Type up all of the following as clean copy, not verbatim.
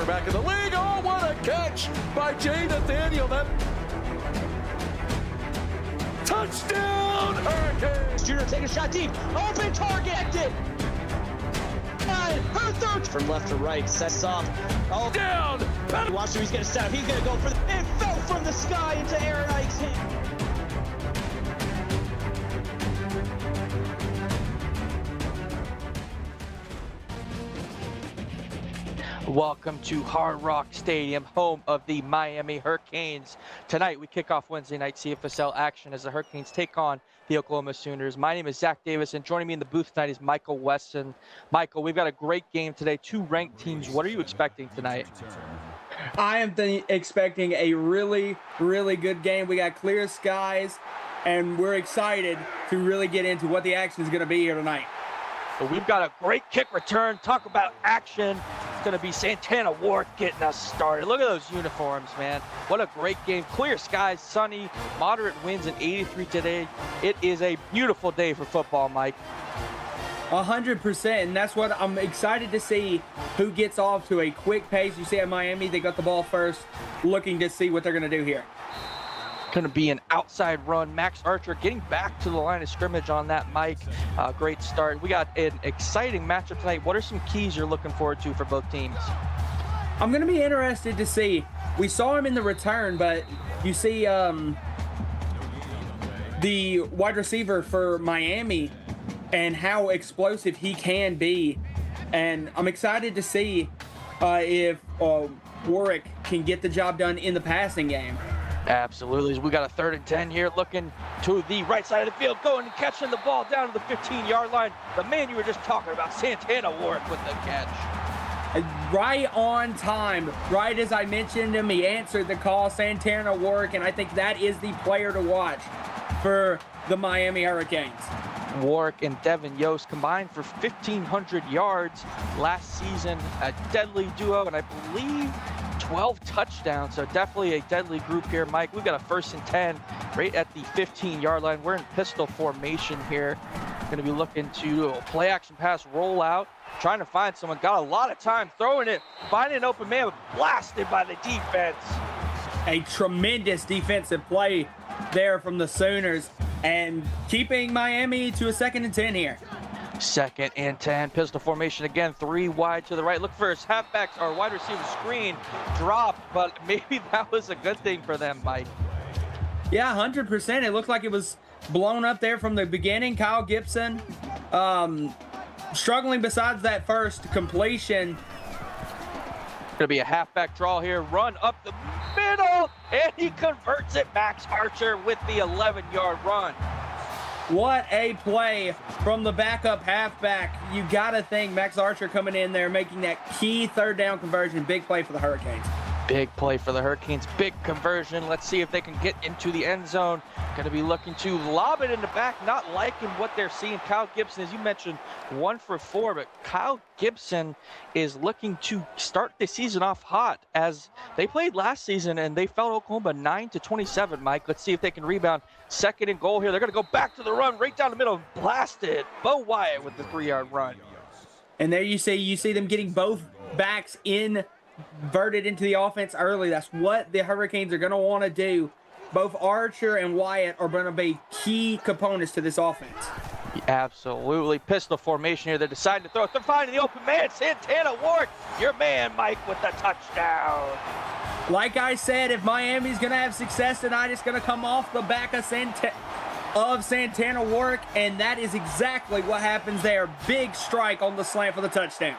quarterback in the league. Oh, what a catch by Jay Nathaniel. That touchdown, Hurricanes! Junior take a shot deep. Open target. Her third from left to right. Sets off. Oh, Down! watch him. He's going to set up. He's going to go for the. It fell from the sky into Aaron Ike's hand. Welcome to Hard Rock Stadium, home of the Miami Hurricanes. Tonight, we kick off Wednesday night CFSL action as the Hurricanes take on the Oklahoma Sooners. My name is Zach Davis, and joining me in the booth tonight is Michael Weston. Michael, we've got a great game today, two ranked teams. What are you expecting tonight? I am expecting a really, really good game. We got clear skies, and we're excited to really get into what the action is going to be here tonight. But we've got a great kick return. Talk about action. It's going to be Santana Ward getting us started. Look at those uniforms, man. What a great game. Clear skies, sunny, moderate winds, and 83 today. It is a beautiful day for football, Mike. 100%, and that's what I'm excited to see, who gets off to a quick pace. You see at Miami, they got the ball first, looking to see what they're going to do here. Going to be an outside run. Max Archer getting back to the line of scrimmage on that, Mike. Great start. We got an exciting matchup tonight. What are some keys you're looking forward to for both teams? I'm going to be interested to see. We saw him in the return, but you see the wide receiver for Miami and how explosive he can be. And I'm excited to see if Warwick can get the job done in the passing game. Absolutely. We got a 3rd and 10 here, looking to the right side of the field, going and catching the ball down to the 15-yard line. The man you were just talking about, Santana Warwick, with the catch. Right on time, right as I mentioned him, he answered the call, Santana Warwick, and I think that is the player to watch for the Miami Hurricanes. Warwick and Devin Yost combined for 1,500 yards last season, a deadly duo, and I believe 12 touchdowns, so definitely a deadly group here. Mike, we've got a 1st and 10 right at the 15-yard line. We're in pistol formation here. Going to be looking to play action pass rollout, trying to find someone. Got a lot of time throwing it, finding an open man, but blasted by the defense. A tremendous defensive play there from the Sooners and keeping Miami to a 2nd and 10 here. 2nd and 10, pistol formation again, 3 wide to the right. Look for his halfback or wide receiver screen drop, but maybe that was a good thing for them, Mike. Yeah, 100%. It looked like it was blown up there from the beginning. Kyle Gibson struggling besides that first completion. Gonna be a halfback draw here, run up the middle, and he converts it. Max Archer with the 11-yard run. What a play from the backup halfback. You gotta think Max Archer coming in there, making that key 3rd down conversion. Big play for the Hurricanes. Big play for the Hurricanes, big conversion. Let's see if they can get into the end zone. Going to be looking to lob it in the back, not liking what they're seeing. Kyle Gibson, as you mentioned, 1 for 4, but Kyle Gibson is looking to start the season off hot, as they played last season and they fell Oklahoma 9-27, Mike. Let's see if they can rebound. 2nd and goal here. They're going to go back to the run, right down the middle, blasted. Bo Wyatt with the 3-yard run. And there you see them getting both backs inverted into the offense early. That's what the Hurricanes are going to want to do. Both Archer and Wyatt are going to be key components to this offense. Absolutely. Pistol formation here. They're deciding to throw it. They're finding the open man. Santana Ward, your man, Mike, with the touchdown. Like I said, if Miami's going to have success tonight, it's going to come off the back of Santana Warwick, and that is exactly what happens there. Big strike on the slant for the touchdown.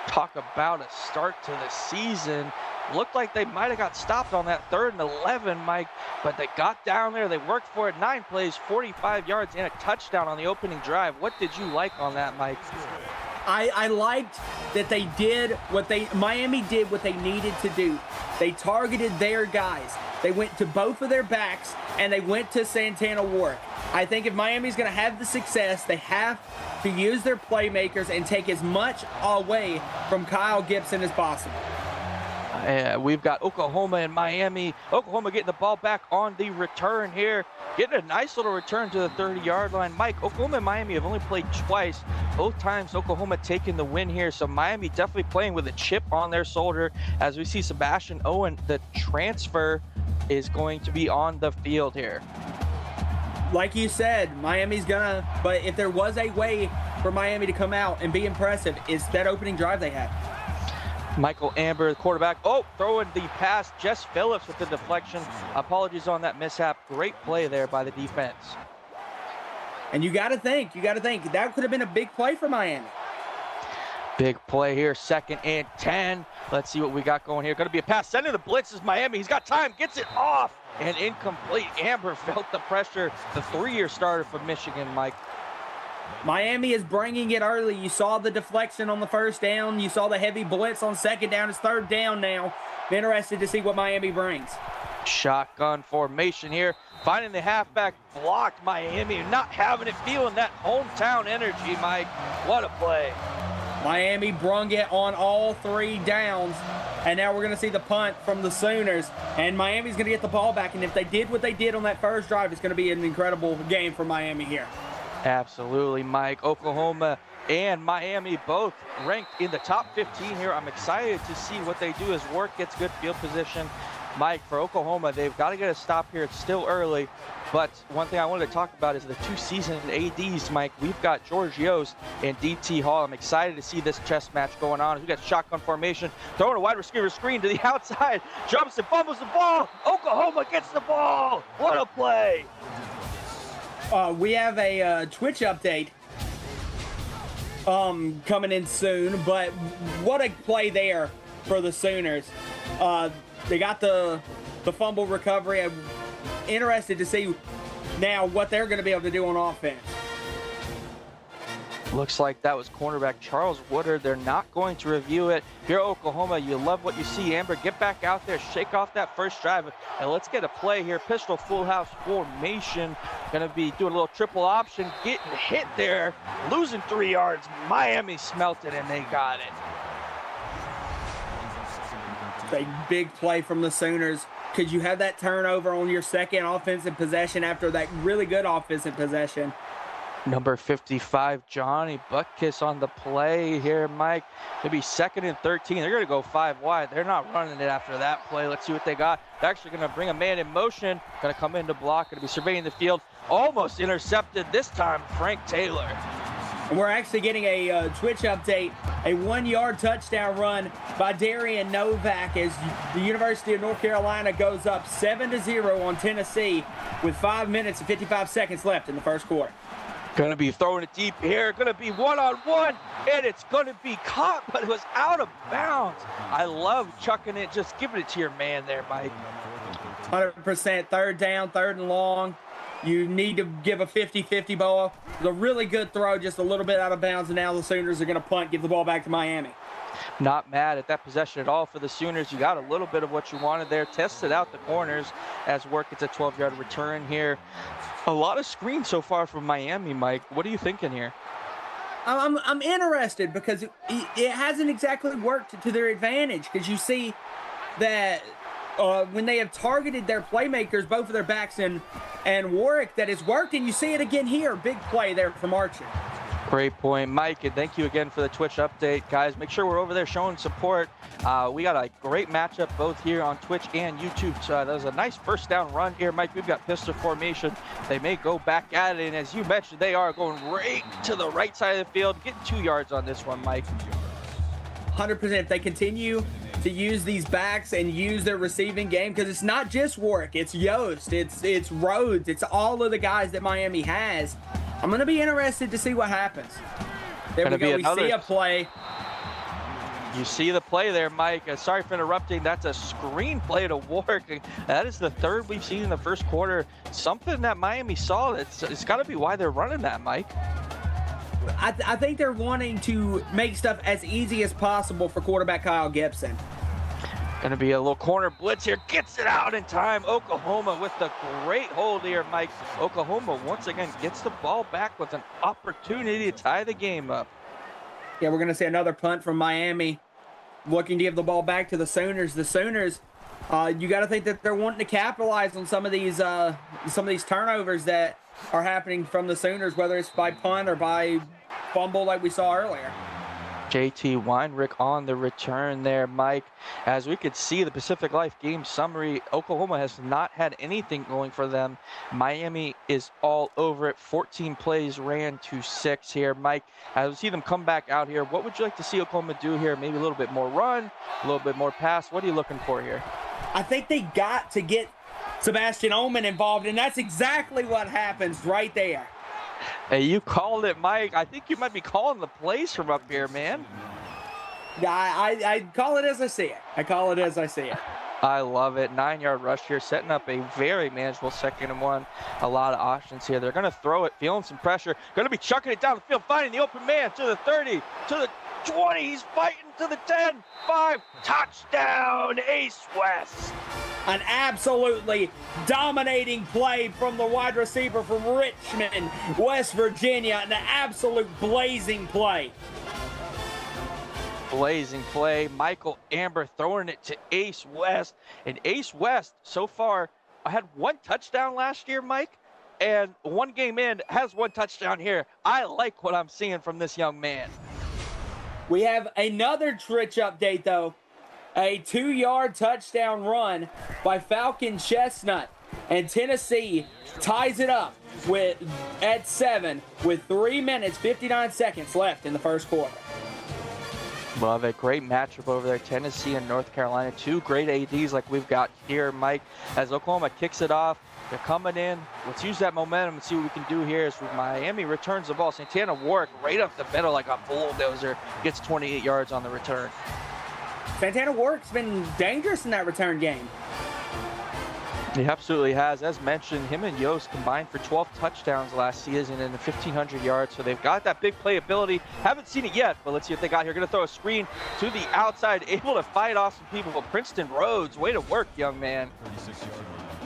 Talk about a start to the season. Looked like they might have got stopped on that 3rd and 11, Mike, but they got down there. They worked for it. 9 plays, 45 yards, and a touchdown on the opening drive. What did you like on that, Mike? I liked that Miami did what they needed to do. They targeted their guys. They went to both of their backs, and they went to Santana Warwick. I think if Miami's going to have the success, they have to use their playmakers and take as much away from Kyle Gibson as possible. We've got Oklahoma and Miami. Oklahoma getting the ball back on the return here. Getting a nice little return to the 30-yard line. Mike, Oklahoma and Miami have only played twice. Both times Oklahoma taking the win here. So Miami definitely playing with a chip on their shoulder as we see Sebastian Owen, the transfer, is going to be on the field here. Like you said, Miami's gonna, but if there was a way for Miami to come out and be impressive, it's that opening drive they had. Michael Amber, the quarterback. Oh, throwing the pass. Jess Phillips with the deflection. Apologies on that mishap. Great play there by the defense. And you got to think, that could have been a big play for Miami. Big play here, 2nd and 10. Let's see what we got going here. Going to be a pass. Sending the blitz is Miami. He's got time, gets it off, and incomplete. Amber felt the pressure. The 3-year starter from Michigan, Mike. Miami is bringing it early. You saw the deflection on the 1st down. You saw the heavy blitz on 2nd down. It's 3rd down now. I'm interested to see what Miami brings. Shotgun formation here. Finding the halfback, blocked. Miami not having it, feeling that hometown energy, Mike. What a play. Miami brung it on all 3 downs. And now we're going to see the punt from the Sooners. And Miami's going to get the ball back. And if they did what they did on that first drive, it's going to be an incredible game for Miami here. Absolutely, Mike. Oklahoma and Miami both ranked in the top 15 here. I'm excited to see what they do as Warwick gets good field position. Mike, for Oklahoma, they've got to get a stop here. It's still early, but one thing I wanted to talk about is the 2 seasoned ADs, Mike. We've got George Yost and DT Hall. I'm excited to see this chess match going on. We've got shotgun formation, throwing a wide receiver screen to the outside, jumps and fumbles the ball. Oklahoma gets the ball. What a play. We have a Twitch update coming in soon, but what a play there for the Sooners. They got the fumble recovery. I'm interested to see now what they're going to be able to do on offense. Looks like that was cornerback Charles Woodard. They're not going to review it. Here at Oklahoma, you love what you see. Amber, get back out there, shake off that first drive, and let's get a play here. Pistol full house formation. Going to be doing a little triple option, getting hit there, losing 3 yards. Miami smelt it, and they got it. A big play from the Sooners. Could you have that turnover on your 2nd offensive possession after that really good offensive possession? Number 55, Johnny Butkus on the play here, Mike. Maybe 2nd and 13. They're going to go 5 wide. They're not running it after that play. Let's see what they got. They're actually going to bring a man in motion. Going to come in to block. Going to be surveying the field. Almost intercepted this time, Frank Taylor. And we're actually getting a Twitch update. A 1-yard touchdown run by Darian Novak as the University of North Carolina goes up 7-0 on Tennessee with 5 minutes and 55 seconds left in the first quarter. Going to be throwing it deep here. Going to be one-on-one, and it's going to be caught, but it was out of bounds. I love chucking it, just giving it to your man there, Mike. 100%, 3rd down, 3rd and long. You need to give a 50-50 ball. It was a really good throw, just a little bit out of bounds, and now the Sooners are going to punt, give the ball back to Miami. Not mad at that possession at all for the Sooners. You got a little bit of what you wanted there. Tested out the corners as Work gets a 12-yard return here. A lot of screens so far from Miami, Mike. What are you thinking here? I'm interested because it hasn't exactly worked to their advantage, because you see that when they have targeted their playmakers, both of their backs and Warwick, that has worked, and you see it again here. Big play there from Archer. Great point, Mike, and thank you again for the Twitch update, guys. Make sure we're over there showing support. We got a great matchup both here on Twitch and YouTube. So that was a nice first down run here, Mike. We've got pistol formation. They may go back at it, and as you mentioned, they are going right to the right side of the field, getting 2 yards on this one, Mike. 100%. If they continue to use these backs and use their receiving game, because it's not just Warwick, it's Yost, it's Rhodes, it's all of the guys that Miami has. I'm going to be interested to see what happens. There we go. We see a play. You see the play there, Mike. Sorry for interrupting. That's a screen play to Warwick. That is the 3rd we've seen in the first quarter. Something that Miami saw. It's got to be why they're running that, Mike. I think they're wanting to make stuff as easy as possible for quarterback Kyle Gibson. Going to be a little corner blitz here. Gets it out in time. Oklahoma with the great hold here, Mike. Oklahoma once again gets the ball back with an opportunity to tie the game up. Yeah, we're going to see another punt from Miami. looking to give the ball back to the Sooners. The Sooners, you got to think that they're wanting to capitalize on some of these turnovers that are happening from the Sooners, whether it's by punt or by fumble like we saw earlier. JT Weinrich on the return there, Mike. As we could see, the Pacific Life game summary, Oklahoma has not had anything going for them. Miami is all over it. 14 plays ran to 6 here. Mike, as we see them come back out here, what would you like to see Oklahoma do here? Maybe a little bit more run, a little bit more pass. What are you looking for here? I think they got to get Sebastian Ullman involved, and that's exactly what happens right there. Hey, you called it, Mike. I think you might be calling the plays from up here, man. I call it as I see it. I call it as I see it. I love it. 9-yard rush here, setting up a very manageable 2nd and 1. A lot of options here. They're going to throw it, feeling some pressure. Going to be chucking it down the field, finding the open man to the 30, to the 20. He's fighting to the 10, 5. Touchdown, Ace West. An absolutely dominating play from the wide receiver from Richmond, West Virginia. An absolute blazing play. Blazing play. Michael Amber throwing it to Ace West. And Ace West, so far, had 1 touchdown last year, Mike. And 1 game in, has 1 touchdown here. I like what I'm seeing from this young man. We have another Trich update, though. A 2-yard touchdown run by Falcon Chestnut. And Tennessee ties it up at 7 with 3 minutes, 59 seconds left in the first quarter. Love it. Great matchup over there. Tennessee and North Carolina. 2 great ADs like we've got here, Mike. As Oklahoma kicks it off, they're coming in. Let's use that momentum and see what we can do here. As Miami returns the ball. Santana Warwick right up the middle like a bulldozer. Gets 28 yards on the return. Santana Warwick's been dangerous in that return game. He absolutely has. As mentioned, him and Yost combined for 12 touchdowns last season and 1,500 yards. So they've got that big playability. Haven't seen it yet, but let's see what they got here. Going to throw a screen to the outside, able to fight off some people. But Princeton Rhodes, way to work, young man.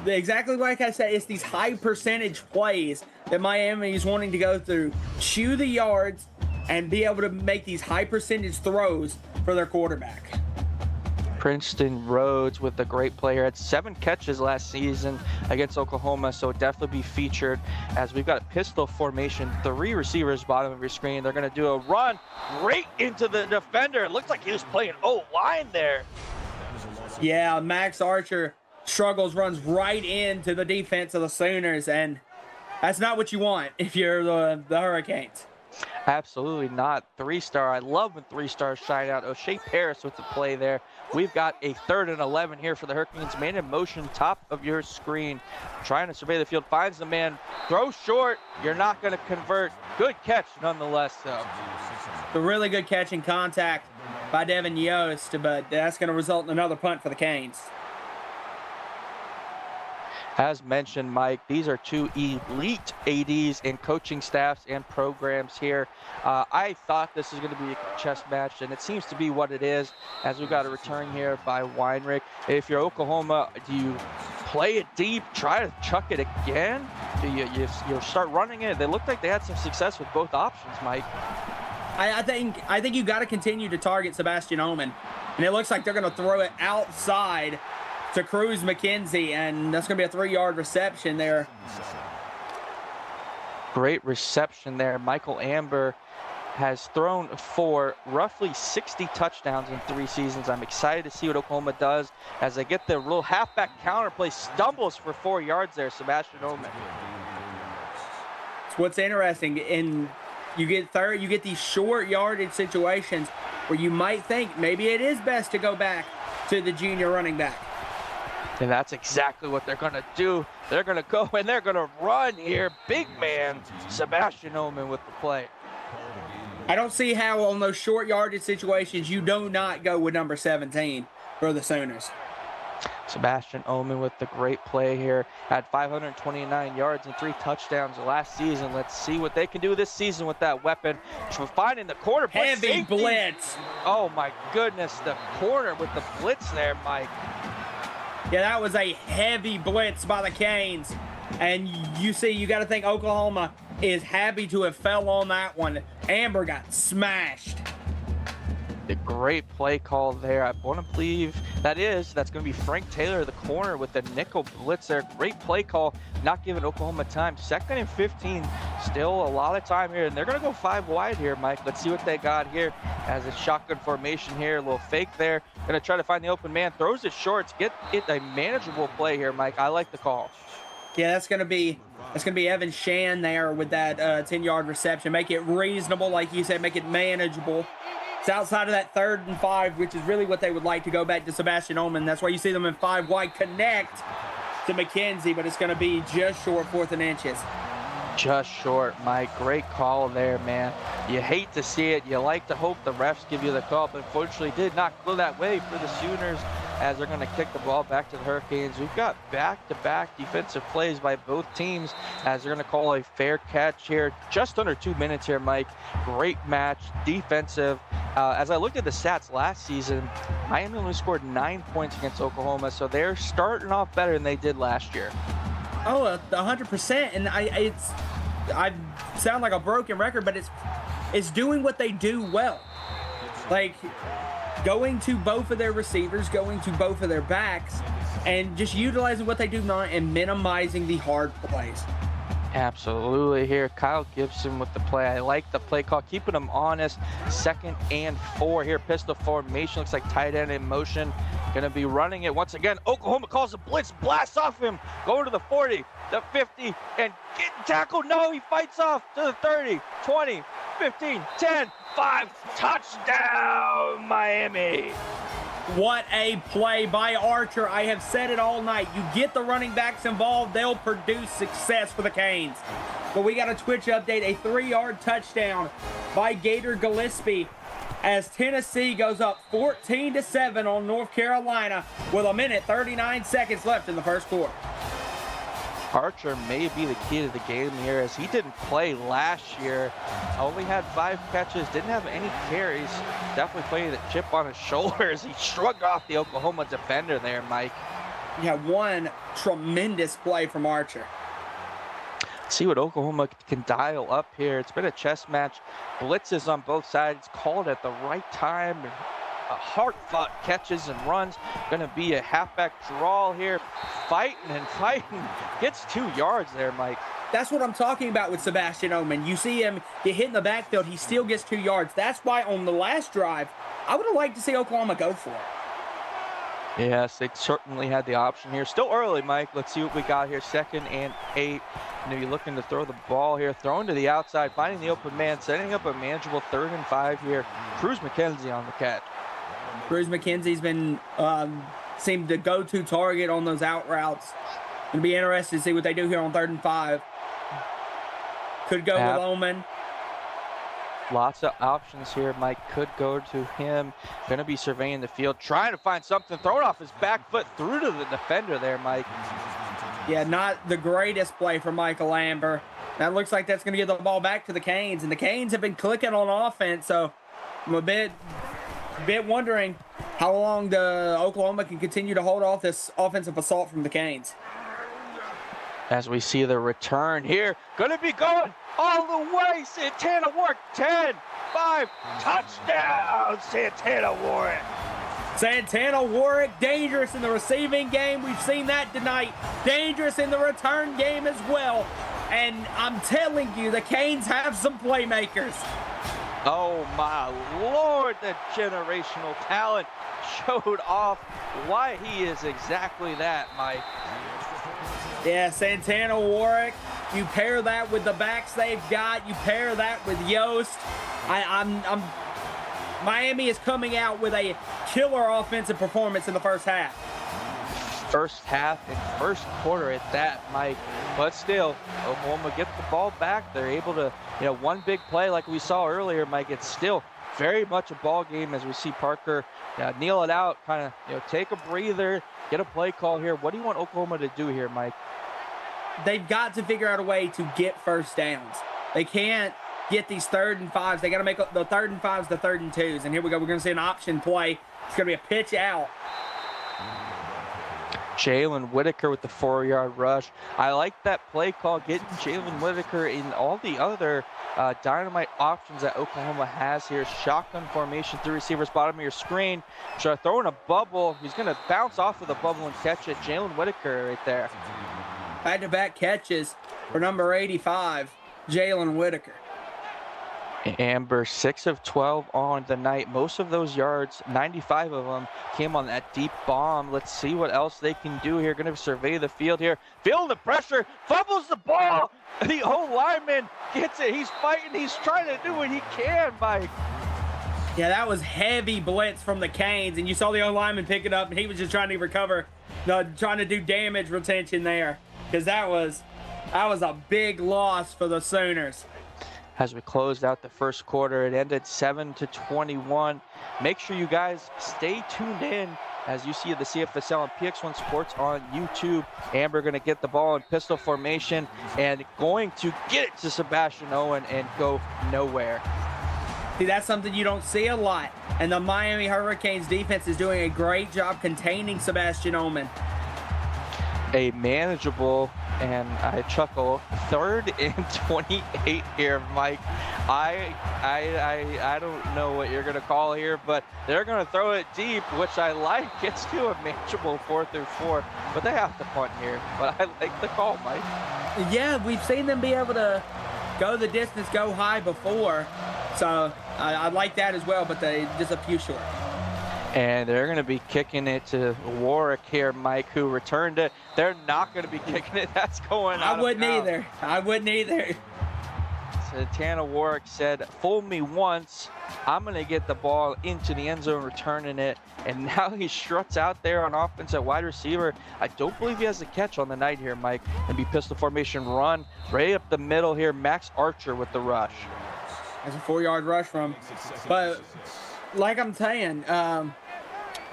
Exactly like I said, it's these high percentage plays that Miami is wanting to go through. Chew the yards and be able to make these high percentage throws for their quarterback. Princeton Rhodes with a great player. Had 7 catches last season against Oklahoma, so definitely be featured. As we've got a pistol formation, 3 receivers bottom of your screen. They're going to do a run right into the defender. It looks like he was playing O-line there. Yeah, Max Archer struggles, runs right into the defense of the Sooners, and that's not what you want if you're the Hurricanes. Absolutely not. 3-star. I love when 3-stars shine out. O'Shea Paris with the play there. We've got a 3rd and 11 here for the Hurricanes. Man in motion, top of your screen. Trying to survey the field. Finds the man. Throws short. You're not going to convert. Good catch nonetheless, though. A really good catch in contact by Devin Yost, but that's going to result in another punt for the Canes. As mentioned, Mike, these are 2 elite ADs and coaching staffs and programs here. I thought this was going to be a chess match, and it seems to be what it is, as we've got a return here by Weinrich. If you're Oklahoma, do you play it deep, try to chuck it again? Do you start running it? They looked like they had some success with both options, Mike. I think you got to continue to target Sebastian Ullman, and it looks like they're going to throw it outside to Cruz McKenzie, and that's going to be a 3-yard reception there. Great reception there. Michael Amber has thrown for roughly 60 touchdowns in 3 seasons. I'm excited to see what Oklahoma does as they get the little halfback counter play. Stumbles for 4 yards there, Sebastian Ullman. What's interesting, and you get these short yardage situations where you might think maybe it is best to go back to the junior running back. And that's exactly what they're going to do. They're going to go and they're going to run here. Big man, Sebastian Ullman with the play. I don't see how on those short yardage situations you do not go with number 17 for the Sooners. Sebastian Ullman with the great play here. Had 529 yards and 3 touchdowns last season. Let's see what they can do this season with that weapon. Finding the corner. Heavy safety. Blitz. Oh my goodness, the corner with the blitz there, Mike. Yeah, that was a heavy blitz by the Canes. And you got to think Oklahoma is happy to have fell on that one. Amber got smashed. The great play call there. I want to believe that's going to be Frank Taylor, the corner with the nickel blitz there. Great play call, not giving Oklahoma time. 2nd and 15, still a lot of time here, and they're going to go 5 wide here, Mike. Let's see what they got here as a shotgun formation here. A little fake there. Going to try to find the open man. Throws it short. Get it a manageable play here, Mike. I like the call. Yeah, that's gonna be Evan Shan there with that 10-yard reception. Make it reasonable, like you said, make it manageable. It's outside of that 3rd and 5, which is really what they would like to go back to Sebastian Ullman. That's why you see them in 5 wide, connect to McKenzie, but it's gonna be just short, 4th and inches. Just short, Mike. Great call there, man. You hate to see it. You like to hope the refs give you the call, but unfortunately did not go that way for the Sooners as they're going to kick the ball back to the Hurricanes. We've got back-to-back defensive plays by both teams as they're going to call a fair catch here. Just under 2 minutes here, Mike. Great match, defensive. As I looked at the stats last season, Miami only scored 9 points against Oklahoma, so they're starting off better than they did last year. Oh, 100%. And I sound like a broken record, but it's doing what they do well. Like going to both of their receivers, going to both of their backs, and just utilizing what they do now and minimizing the hard plays. Absolutely here. Kyle Gibson with the play. I like the play call, keeping them honest. 2nd and 4 here. Pistol formation. Looks like tight end in motion. Going to be running it once again. Oklahoma calls a blitz. Blasts off him. Going to the 40, the 50, and getting tackled. No, he fights off to the 30, 20, 15, 10, 5. Touchdown, Miami. What a play by Archer. I have said it all night. You get the running backs involved, they'll produce success for the Canes. But we got a Twitch update, a 3-yard touchdown by Gator Gillespie as Tennessee goes up 14-7 on North Carolina with 1:39 left in the first quarter. Archer may be the key to the game here as he didn't play last year. Only had 5 catches, didn't have any carries. Definitely playing the chip on his shoulder as he shrugged off the Oklahoma defender there, Mike. Yeah, one tremendous play from Archer. See what Oklahoma can dial up here. It's been a chess match. Blitzes on both sides, called at the right time. Hard-fought catches and runs. Going to be a halfback draw here. Fighting and fighting. Gets 2 yards there, Mike. That's what I'm talking about with Sebastian Ullman. You see him get hit in the backfield. He still gets 2 yards. That's why on the last drive, I would have liked to see Oklahoma go for it. Yes, they certainly had the option here. Still early, Mike. Let's see what we got here. 2nd and 8. You're looking to throw the ball here. Throwing to the outside, finding the open man, setting up a manageable 3rd and 5 here. Cruz McKenzie on the catch. Cruz McKenzie's been seemed the go-to target on those out routes. It'll be interesting to see what they do here on 3rd and 5. Could go with Ullman. Lots of options here. Mike could go to him. Going to be surveying the field, trying to find something. Thrown off his back foot through to the defender there, Mike. Yeah, not the greatest play for Michael Amber. That looks like that's going to get the ball back to the Canes. And the Canes have been clicking on offense, so I'm a bit wondering how long the Oklahoma can continue to hold off this offensive assault from the Canes. As we see the return here, going to be going all the way. Santana Warwick, 10, 5, touchdown, Santana Warwick. Santana Warwick, dangerous in the receiving game. We've seen that tonight. Dangerous in the return game as well. And I'm telling you, the Canes have some playmakers. Oh my Lord, the generational talent showed off why he is exactly that, Mike. Yeah, Santana Warwick, you pair that with the backs they've got, you pair that with Yost. Miami is coming out with a killer offensive performance in the first half. First half and first quarter at that, Mike. But still, Oklahoma gets the ball back. They're able to, one big play like we saw earlier, Mike. It's still very much a ball game as we see Parker kneel it out, kind of, take a breather, get a play call here. What do you want Oklahoma to do here, Mike? They've got to figure out a way to get first downs. They can't get these 3rd and 5s. They got to make the 3rd and 5s the 3rd and 2s. And here we go. We're going to see an option play. It's going to be a pitch out. Jalen Whitaker with the 4-yard rush. I like that play call, getting Jalen Whitaker in all the other dynamite options that Oklahoma has here. Shotgun formation, 3 receivers, bottom of your screen. So throwing a bubble. He's going to bounce off of the bubble and catch it. Jalen Whitaker right there. Back-to-back catches for number 85, Jalen Whitaker. Amber, 6 of 12 on the night. Most of those yards, 95 of them, came on that deep bomb. Let's see what else they can do here. Going to survey the field here. Feeling the pressure, fumbles the ball. The O-lineman gets it. He's fighting. He's trying to do what he can, Mike. Yeah, that was heavy blitz from the Canes, and you saw the O-lineman pick it up, and he was just trying to recover, trying to do damage retention there, because that was a big loss for the Sooners. As we closed out the first quarter, it ended 7-21. Make sure you guys stay tuned in as you see the CFSL and PX1 Sports on YouTube. Amber going to get the ball in pistol formation and going to get it to Sebastian Owen and go nowhere. See, that's something you don't see a lot. And the Miami Hurricanes defense is doing a great job containing Sebastian Owen. A manageable, and I chuckle, 3rd and 28 here, Mike. I don't know what you're going to call here, but they're going to throw it deep, which I like. It's to a manageable 4th and 4, but they have to punt here. But I like the call, Mike. Yeah, we've seen them be able to go the distance, go high before, so I like that as well, but they just a few short. And they're going to be kicking it to Warwick here, Mike, who returned it. They're not going to be kicking it. That's going out. I wouldn't either. Santana Warwick said, fool me once, I'm going to get the ball into the end zone, returning it. And now he struts out there on offense at wide receiver. I don't believe he has a catch on the night here, Mike. And be pistol formation run right up the middle here. Max Archer with the rush. That's a 4-yard rush from. But like I'm saying,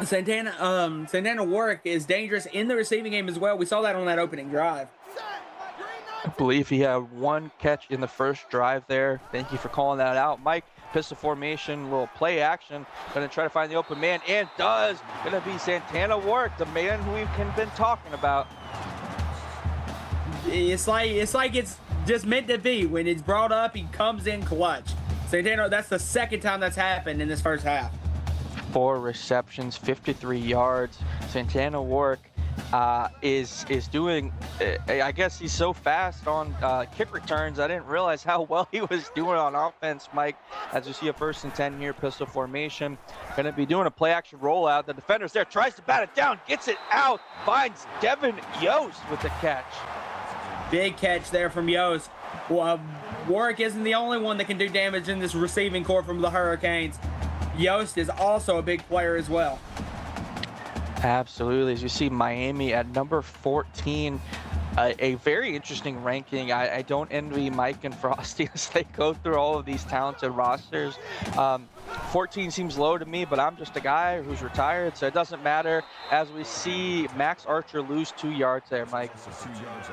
Santana Warwick is dangerous in the receiving game as well. We saw that on that opening drive. I believe he had 1 catch in the first drive there. Thank you for calling that out, Mike. Pistol formation, little play action. Going to try to find the open man, and does. Going to be Santana Warwick, the man who we've been talking about. It's like it's just meant to be. When it's brought up, he comes in clutch. Santana, that's the 2nd time that's happened in this first half. 4 receptions, 53 yards. Santana Warwick is doing, I guess he's so fast on kick returns. I didn't realize how well he was doing on offense, Mike. As you see a 1st and 10 here, pistol formation. Going to be doing a play action rollout. The defender's there, tries to bat it down, gets it out, finds Devin Yost with the catch. Big catch there from Yost. Well, Warwick isn't the only one that can do damage in this receiving corps from the Hurricanes. Yost is also a big player as well. Absolutely. As you see Miami at number 14, a very interesting ranking. I don't envy Mike and Frosty as they go through all of these talented rosters. 14 seems low to me, but I'm just a guy who's retired, so it doesn't matter. As we see Max Archer lose 2 yards there, Mike.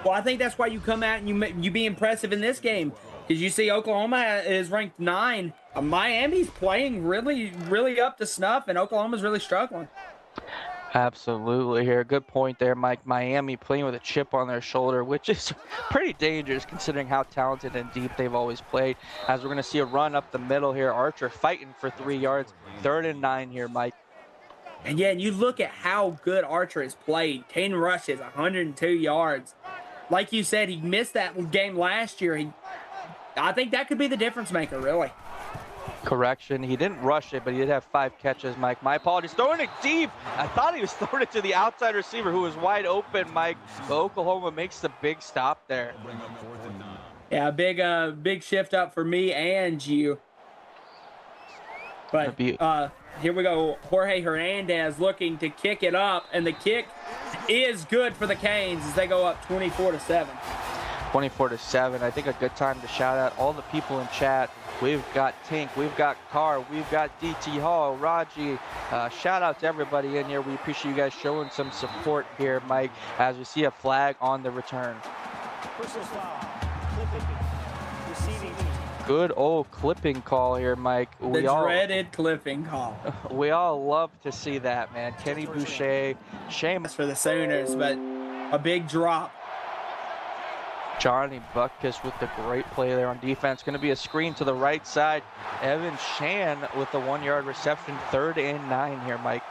Well, I think that's why you come out and you be impressive in this game, because you see Oklahoma is ranked 9. Miami's playing really, really up to snuff, and Oklahoma's really struggling. Absolutely here. Good point there, Mike. Miami playing with a chip on their shoulder, which is pretty dangerous considering how talented and deep they've always played. As we're going to see a run up the middle here. Archer fighting for 3 yards. 3rd and 9 here, Mike. And yeah, you look at how good Archer has played. 10 rushes, 102 yards. Like you said, he missed that game last year. I think that could be the difference maker, really. Correction, he didn't rush it, but he did have 5 catches, Mike. My apologies. Throwing it deep. I thought he was throwing it to the outside receiver who was wide open, Mike. But Oklahoma makes the big stop there. Yeah, big shift up for me and you. But here we go. Jorge Hernandez looking to kick it up, and the kick is good for the Canes as they go up 24-7. 24-7. I think a good time to shout out all the people in chat. We've got Tink, we've got Carr, we've got DT Hall, Raji. Shout out to everybody in here. We appreciate you guys showing some support here, Mike, as we see a flag on the return. Personal foul. Receiving team. Good old clipping call here, Mike. The dreaded clipping call. We all love to see that, man. Kenny Boucher, shame for the Sooners, but a big drop. Johnny Butkus with the great play there on defense. Going to be a screen to the right side. Evan Shan with the 1-yard reception, 3rd and 9 here, Mike.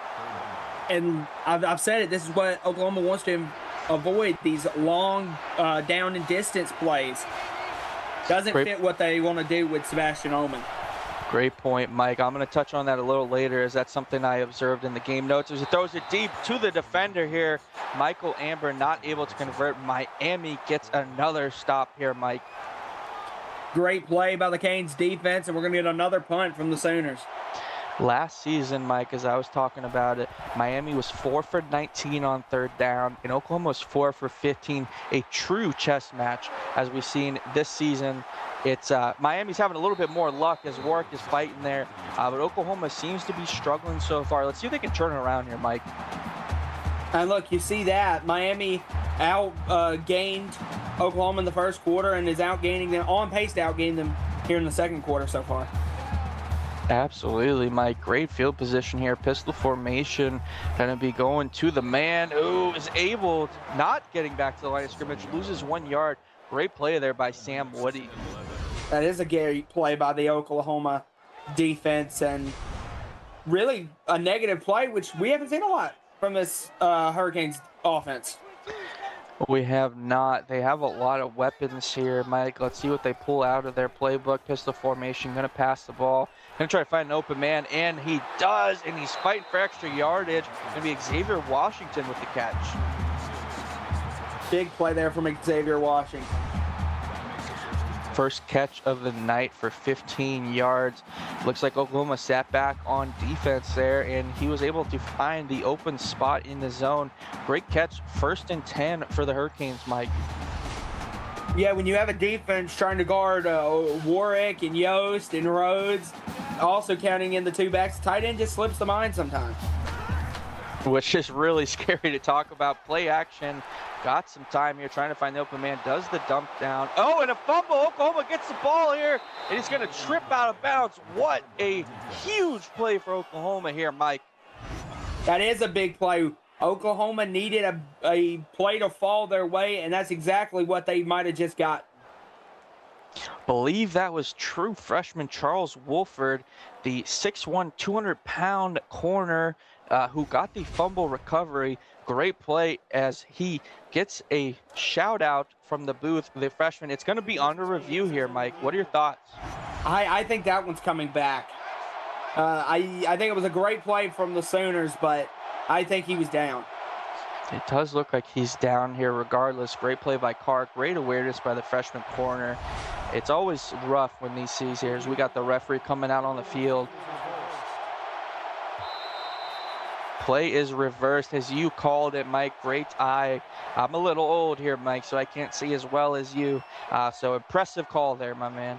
And I've said it, this is what Oklahoma wants to avoid, these long down and distance plays. Doesn't fit what they want to do with Sebastian Ullman. Great point, Mike. I'm going to touch on that a little later, as that's something I observed in the game notes. As he throws it deep to the defender here, Michael Amber not able to convert. Miami gets another stop here, Mike. Great play by the Canes defense, and we're going to get another punt from the Sooners. Last season, Mike, as I was talking about it, Miami was 4 for 19 on 3rd down, and Oklahoma was 4 for 15, a true chess match. As we've seen this season, it's Miami's having a little bit more luck as Warwick is fighting there, but Oklahoma seems to be struggling so far. Let's see if they can turn it around here, Mike. And look, you see that Miami gained Oklahoma in the first quarter and is outgaining them, on pace to outgain them here in the second quarter so far. Absolutely, Mike. Great field position here. Pistol formation. Going to be going to the man who is able, not getting back to the line of scrimmage, loses 1 yard. Great play there by Sam Woody. That is a great play by the Oklahoma defense, and really a negative play, which we haven't seen a lot from this Hurricanes offense. We have not. They have a lot of weapons here, Mike. Let's see what they pull out of their playbook. Pistol formation, going to pass the ball. Going to try to find an open man, and he does, and he's fighting for extra yardage. Going to be Xavier Washington with the catch. Big play there from Xavier Washington. First catch of the night for 15 yards. Looks like Oklahoma sat back on defense there, and he was able to find the open spot in the zone. Great catch, 1st and 10 for the Hurricanes, Mike. Yeah, when you have a defense trying to guard Warwick and Yost and Rhodes, also counting in the 2 backs, tight end just slips the mind sometimes. Which is really scary to talk about. Play action. Got some time here trying to find the open man. Does the dump down. Oh, and a fumble. Oklahoma gets the ball here, and he's going to trip out of bounds. What a huge play for Oklahoma here, Mike. That is a big play. Oklahoma needed a play to fall their way, and that's exactly what they might have just got. Believe that was true freshman Charles Wolford, the 6'1", 200-pound corner who got the fumble recovery. Great play as he gets a shout out from the booth, the freshman. It's going to be under review here, Mike. What are your thoughts? I think that one's coming back. I think it was a great play from the Sooners, but I think he was down. It does look like he's down here regardless. Great play by Carr. Great awareness by the freshman corner. It's always rough when these sees here. We got the referee coming out on the field. Play is reversed, as you called it, Mike. Great eye. I'm a little old here, Mike, so I can't see as well as you. So impressive call there, my man.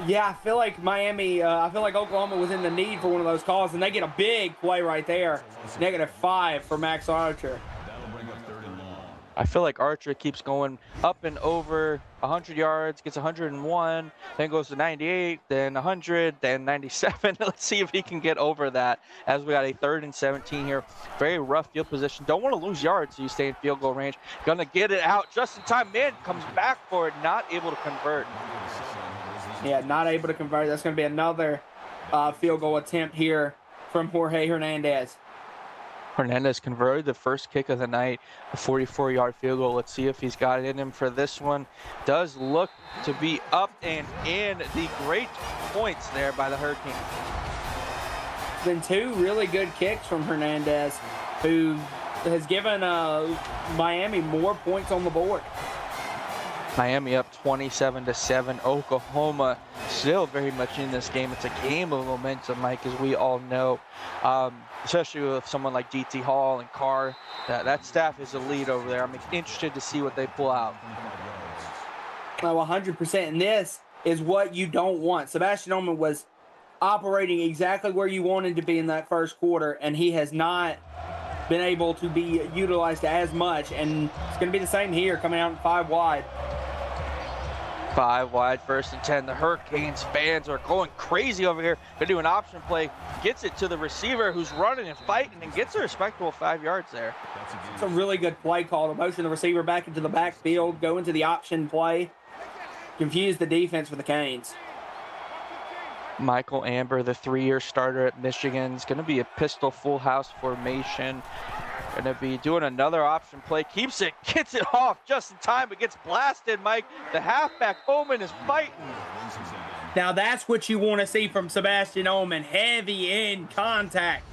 Yeah, I feel like Oklahoma was in the need for one of those calls, and they get a big play right there. -5 for Max Archer. I feel like Archer keeps going up and over 100 yards, gets 101, then goes to 98, then 100, then 97. Let's see if he can get over that as we got a 3rd and 17 here. Very rough field position. Don't want to lose yards so you stay in field goal range. Gonna get it out just in time. Man comes back for it, not able to convert. Yeah, not able to convert. That's going to be another field goal attempt here from Jorge Hernandez. Hernandez converted the first kick of the night, a 44-yard field goal. Let's see if he's got it in him for this one. Does look to be up and in. The great points there by the Hurricanes. Been 2 really good kicks from Hernandez, who has given Miami more points on the board. Miami up 27-7. Oklahoma still very much in this game. It's a game of momentum, Mike, as we all know. Especially with someone like DT Hall and Carr. That staff is elite over there. I'm interested to see what they pull out. Oh, 100%. And this is what you don't want. Sebastian Ullman was operating exactly where you wanted to be in that first quarter, and he has not been able to be utilized as much. And it's going to be the same here, coming out in 5 wide. 5 wide, 1st and 10. The Hurricanes fans are going crazy over here. They do an option play, gets it to the receiver who's running and fighting and gets a respectable 5 yards there. It's a really good play call to motion the receiver back into the backfield, go into the option play, confuse the defense for the Canes. Michael Amber, the 3-year starter at Michigan, is going to be a pistol full house formation. Going to be doing another option play. Keeps it, gets it off just in time, but gets blasted, Mike. The halfback, Oman, is fighting. Now that's what you want to see from Sebastian Oman. Heavy in contact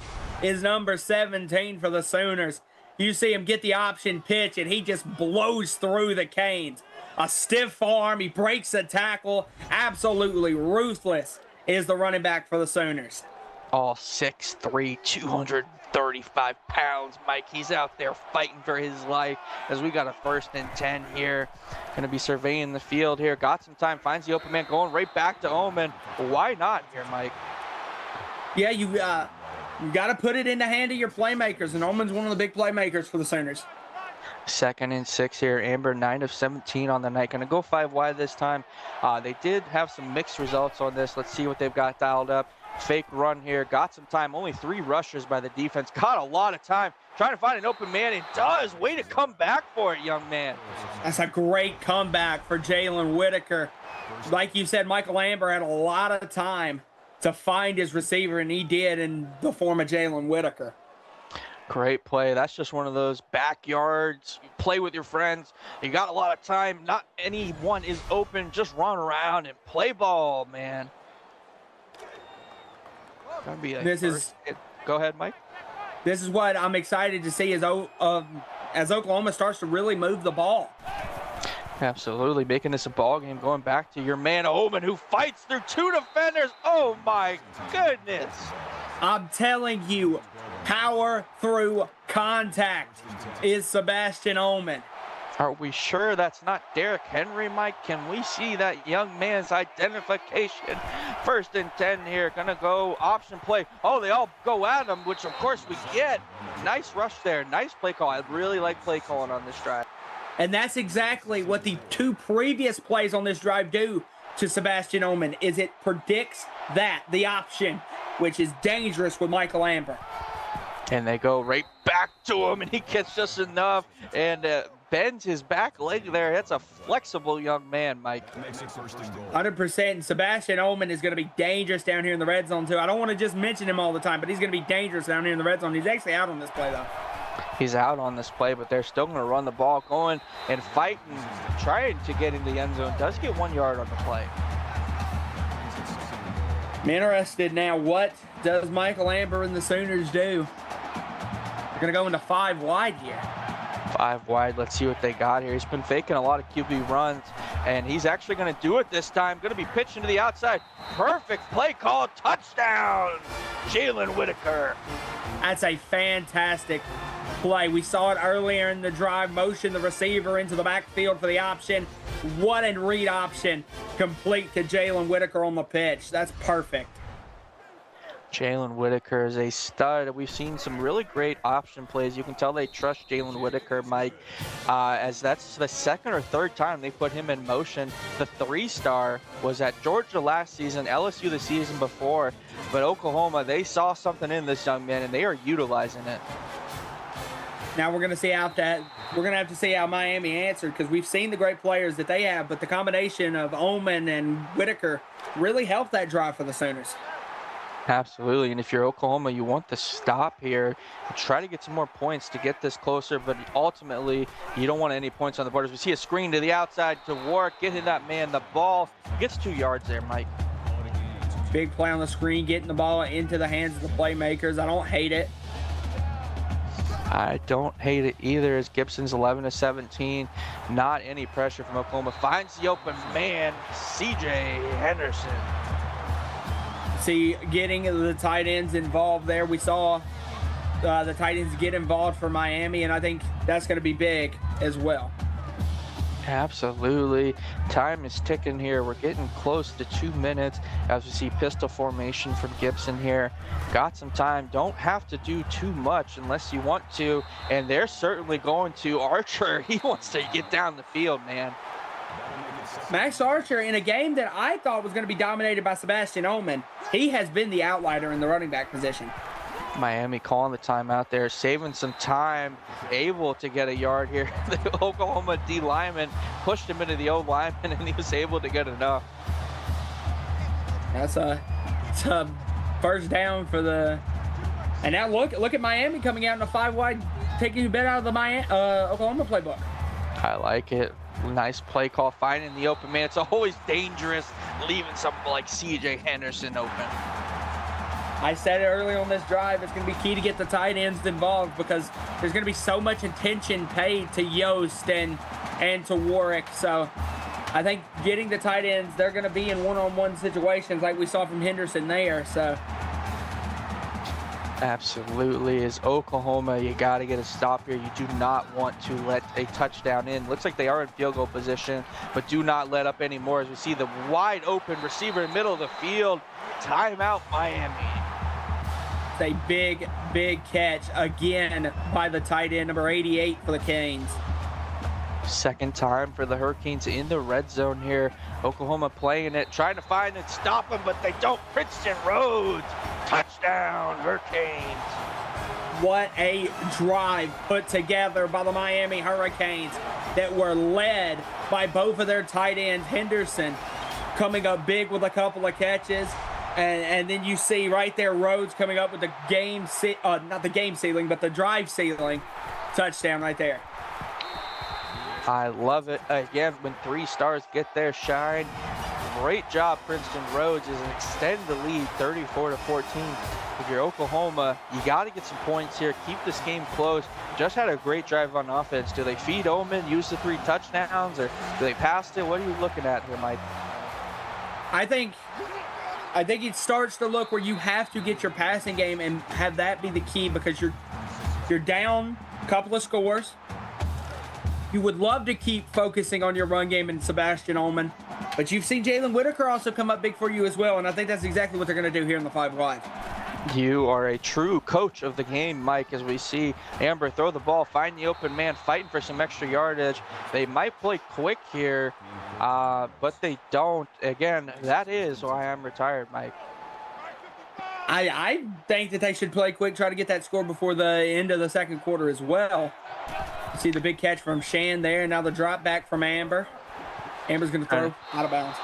is number 17 for the Sooners. You see him get the option pitch, and he just blows through the Canes. A stiff arm, he breaks a tackle. Absolutely ruthless is the running back for the Sooners. All 6'3", 235 pounds, Mike. He's out there fighting for his life as we got a 1st and 10 here. Going to be surveying the field here. Got some time, finds the open man, going right back to Oman. Why not here, Mike? Yeah, you got to put it in the hand of your playmakers, and Oman's one of the big playmakers for the Sooners. 2nd and 6 here. Amber 9 of 17 on the night. Going to go 5 wide this time. They did have some mixed results on this. Let's see what they've got dialed up. Fake run here. Got some time. Only 3 rushes by the defense. Got a lot of time. Trying to find an open man. It does. Way to come back for it, young man. That's a great comeback for Jalen Whitaker. Like you said, Michael Amber had a lot of time to find his receiver, and he did in the form of Jalen Whitaker. Great play. That's just one of those backyards. You play with your friends. You got a lot of time. Not anyone is open. Just run around and play ball, man. Go ahead, Mike. This is what I'm excited to see as Oklahoma starts to really move the ball. Absolutely, making this a ball game. Going back to your man Oman, who fights through 2 defenders. Oh my goodness! I'm telling you, power through contact is Sebastian Oman. Are we sure that's not Derrick Henry, Mike? Can we see that young man's identification? 1st and 10 here, gonna go option play. Oh, they all go at him, which of course we get. Nice rush there, nice play call. I really like play calling on this drive. And that's exactly what the 2 previous plays on this drive do to Sebastian Oman, is it predicts that, the option, which is dangerous with Michael Amber. And they go right back to him, and he gets just enough and bends his back leg there. That's a flexible young man, Mike. 100%. And Sebastian Oman is going to be dangerous down here in the red zone, too. I don't want to just mention him all the time, but he's going to be dangerous down here in the red zone. He's actually out on this play, though. He's out on this play, but they're still going to run the ball, going and fighting, trying to get in the end zone. Does get 1 yard on the play. I'm interested now, what does Michael Amber and the Sooners do? They're going to go into 5 wide here. 5 wide. Let's see what they got here. He's been faking a lot of QB runs, and he's actually going to do it this time. Going to be pitching to the outside. Perfect play call. Touchdown, Jalen Whitaker. That's a fantastic play. We saw it earlier in the drive. Motion the receiver into the backfield for the option. What a read option. Complete to Jalen Whitaker on the pitch. That's perfect. Jalen Whitaker is a stud. We've seen some really great option plays. You can tell they trust Jalen Whitaker, Mike, as that's the 2nd or 3rd time they put him in motion. The 3-star was at Georgia last season, LSU the season before, but Oklahoma, they saw something in this young man, and they are utilizing it. Now we're going to have to see how Miami answered, because we've seen the great players that they have, but the combination of Oman and Whitaker really helped that drive for the Sooners. Absolutely, and if you're Oklahoma, you want the stop here and try to get some more points to get this closer, but ultimately, you don't want any points on the board. As we see a screen to the outside to Warwick, getting that man the ball. Gets 2 yards there, Mike. Big play on the screen, getting the ball into the hands of the playmakers. I don't hate it. I don't hate it either, as Gibson's 11 of 17. Not any pressure from Oklahoma. Finds the open man, C.J. Henderson. See, getting the tight ends involved there. We saw the tight ends get involved for Miami, and I think that's going to be big as well. Absolutely. Time is ticking here. We're getting close to 2 minutes as we see pistol formation from Gibson here. Got some time. Don't have to do too much unless you want to, and they're certainly going to. Archer, he wants to get down the field, man. Max Archer, in a game that I thought was going to be dominated by Sebastian Ullman, he has been the outlier in the running back position. Miami calling the timeout there, saving some time, able to get a yard here. The Oklahoma D lineman pushed him into the O lineman, and he was able to get enough. It's a first down for the. And now look at Miami coming out in a 5-wide, taking a bit out of the Oklahoma playbook. I like it. Nice play call, finding the open man. It's always dangerous leaving something like CJ Henderson open. I said it early on this drive, it's going to be key to get the tight ends involved because there's going to be so much attention paid to Yost and to Warwick. So I think getting the tight ends, they're going to be in one-on-one situations like we saw from Henderson there. So absolutely. As Oklahoma, you got to get a stop here. You do not want to let a touchdown in. Looks like they are in field goal position, but do not let up anymore as we see the wide open receiver in the middle of the field. Timeout, Miami. It's a big catch again by the tight end, number 88 for the Canes. Second time for the Hurricanes in the red zone here. Oklahoma playing it, trying to find and stop him, but they don't. Princeton Rhodes, touchdown, Hurricanes. What a drive put together by the Miami Hurricanes that were led by both of their tight ends. Henderson coming up big with a couple of catches. And then you see right there Rhodes coming up with the not the game sealing, but the drive sealing touchdown right there. I love it. Again, when 3 stars get their shine. Great job, Princeton Rhodes, as an extend the lead 34-14. If you're Oklahoma, you got to get some points here. Keep this game close. Just had a great drive on offense. Do they feed Oman, use the 3 touchdowns, or do they pass it? What are you looking at here, Mike? I think it starts to look where you have to get your passing game and have that be the key because you're down a couple of scores. You would love to keep focusing on your run game and Sebastian Ullman, but you've seen Jalen Whitaker also come up big for you as well, and I think that's exactly what they're going to do here in the 5-wide. You are a true coach of the game, Mike, as we see Amber throw the ball, find the open man, fighting for some extra yardage. They might play quick here, but they don't. Again, that is why I'm retired, Mike. I think that they should play quick, try to get that score before the end of the second quarter as well. You see the big catch from Shan there, and now the drop back from Amber. Amber's going to throw out of bounds.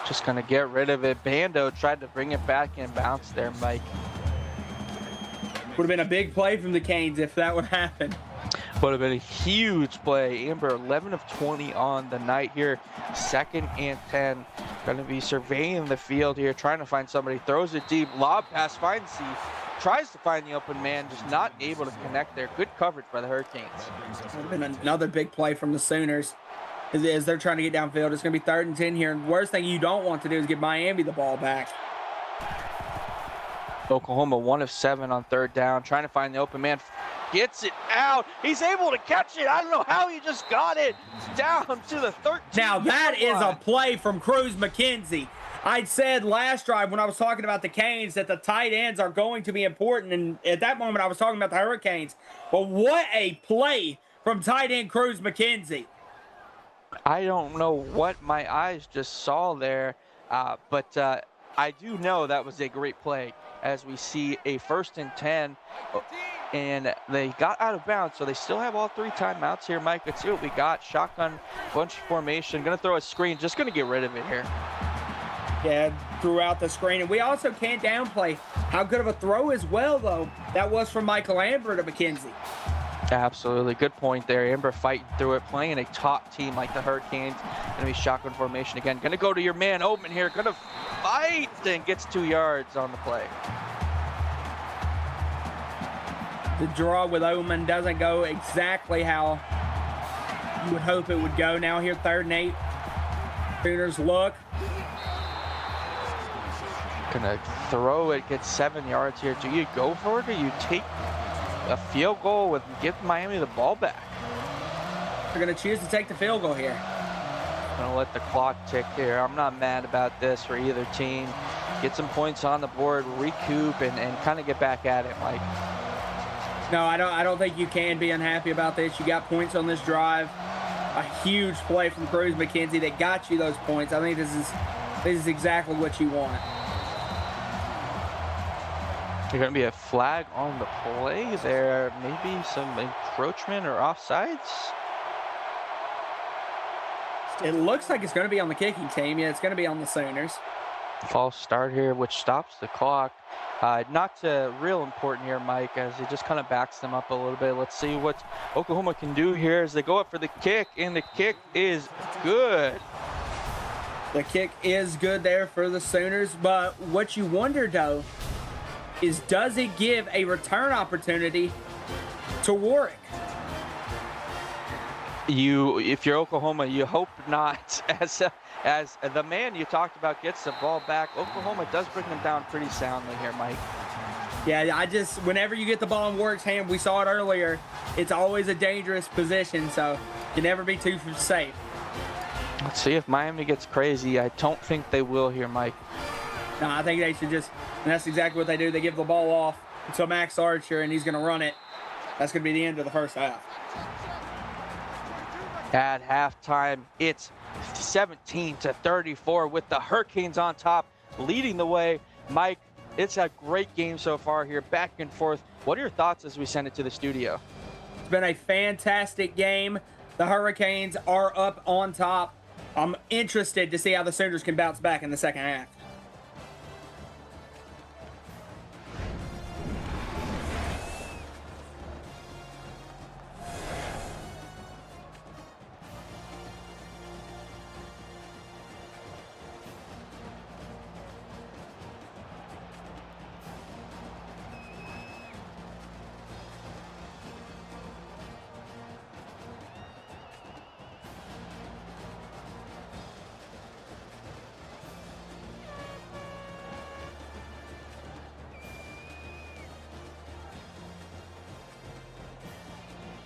Just going to get rid of it. Bando tried to bring it back in bounce there, Mike. Would have been a big play from the Canes if that would happen. Would have been a huge play. Amber 11 of 20 on the night here. 2nd and 10. Going to be surveying the field here, trying to find somebody. Throws it deep. Lob pass, finds C. Tries to find the open man, just not able to connect there. Good coverage by the Hurricanes. Would have been another big play from the Sooners as they're trying to get downfield. It's going to be 3rd and 10 here. And the worst thing you don't want to do is give Miami the ball back. Oklahoma 1 of 7 on 3rd down, trying to find the open man. Gets it out. He's able to catch it. I don't know how he just got it down to the 13. Now that is a play from Cruz McKenzie. I'd said last drive when I was talking about the Canes that the tight ends are going to be important, and at that moment I was talking about the Hurricanes. But what a play from tight end Cruz McKenzie. I don't know what my eyes just saw there, but I do know that was a great play as we see a 1st and 10, and they got out of bounds, so they still have all 3 timeouts here, Mike. Let's see what we got. Shotgun, bunch formation, going to throw a screen, just going to get rid of it here. Yeah, threw out the screen. And we also can't downplay how good of a throw as well, though, that was from Michael Amber to McKenzie. Absolutely. Good point there. Amber fighting through it, playing a top team like the Hurricanes. Going to be shotgun formation again. Going to go to your man, Oatman here. Going to fight and gets 2 yards on the play. The draw with Oman doesn't go exactly how you would hope it would go. Now here, 3rd and 8. Sooners look. Gonna throw it, get 7 yards here. Do you go for it or you take a field goal with give Miami the ball back? They're gonna choose to take the field goal here. Gonna let the clock tick here. I'm not mad about this for either team. Get some points on the board, recoup, and kind of get back at it, Mike. No, I don't think you can be unhappy about this. You got points on this drive. a huge play from Cruz McKenzie that got you those points. I think this is exactly what you want. There's going to be a flag on the play there. Maybe some encroachment or offsides. It looks like it's going to be on the kicking team. Yeah, it's going to be on the Sooners. False start here, which stops the clock. Not real important here, Mike, as it just kind of backs them up a little bit. Let's see what Oklahoma can do here as they go up for the kick, and the kick is good. The kick is good there for the Sooners, but what you wonder, though, is does it give a return opportunity to Warwick? If you're Oklahoma, you hope not. As the man you talked about gets the ball back, Oklahoma does bring them down pretty soundly here, Mike. Yeah, whenever you get the ball in Warwick's hand, we saw it earlier, it's always a dangerous position, so you never be too safe. Let's see if Miami gets crazy. I don't think they will here, Mike. No, I think they should and that's exactly what they do. They give the ball off to Max Archer, and he's going to run it. That's going to be the end of the first half. At halftime, it's 17-34 with the Hurricanes on top, leading the way. Mike, it's a great game so far here, back and forth. What are your thoughts as we send it to the studio? It's been a fantastic game. The Hurricanes are up on top. I'm interested to see how the Sooners can bounce back in the second half.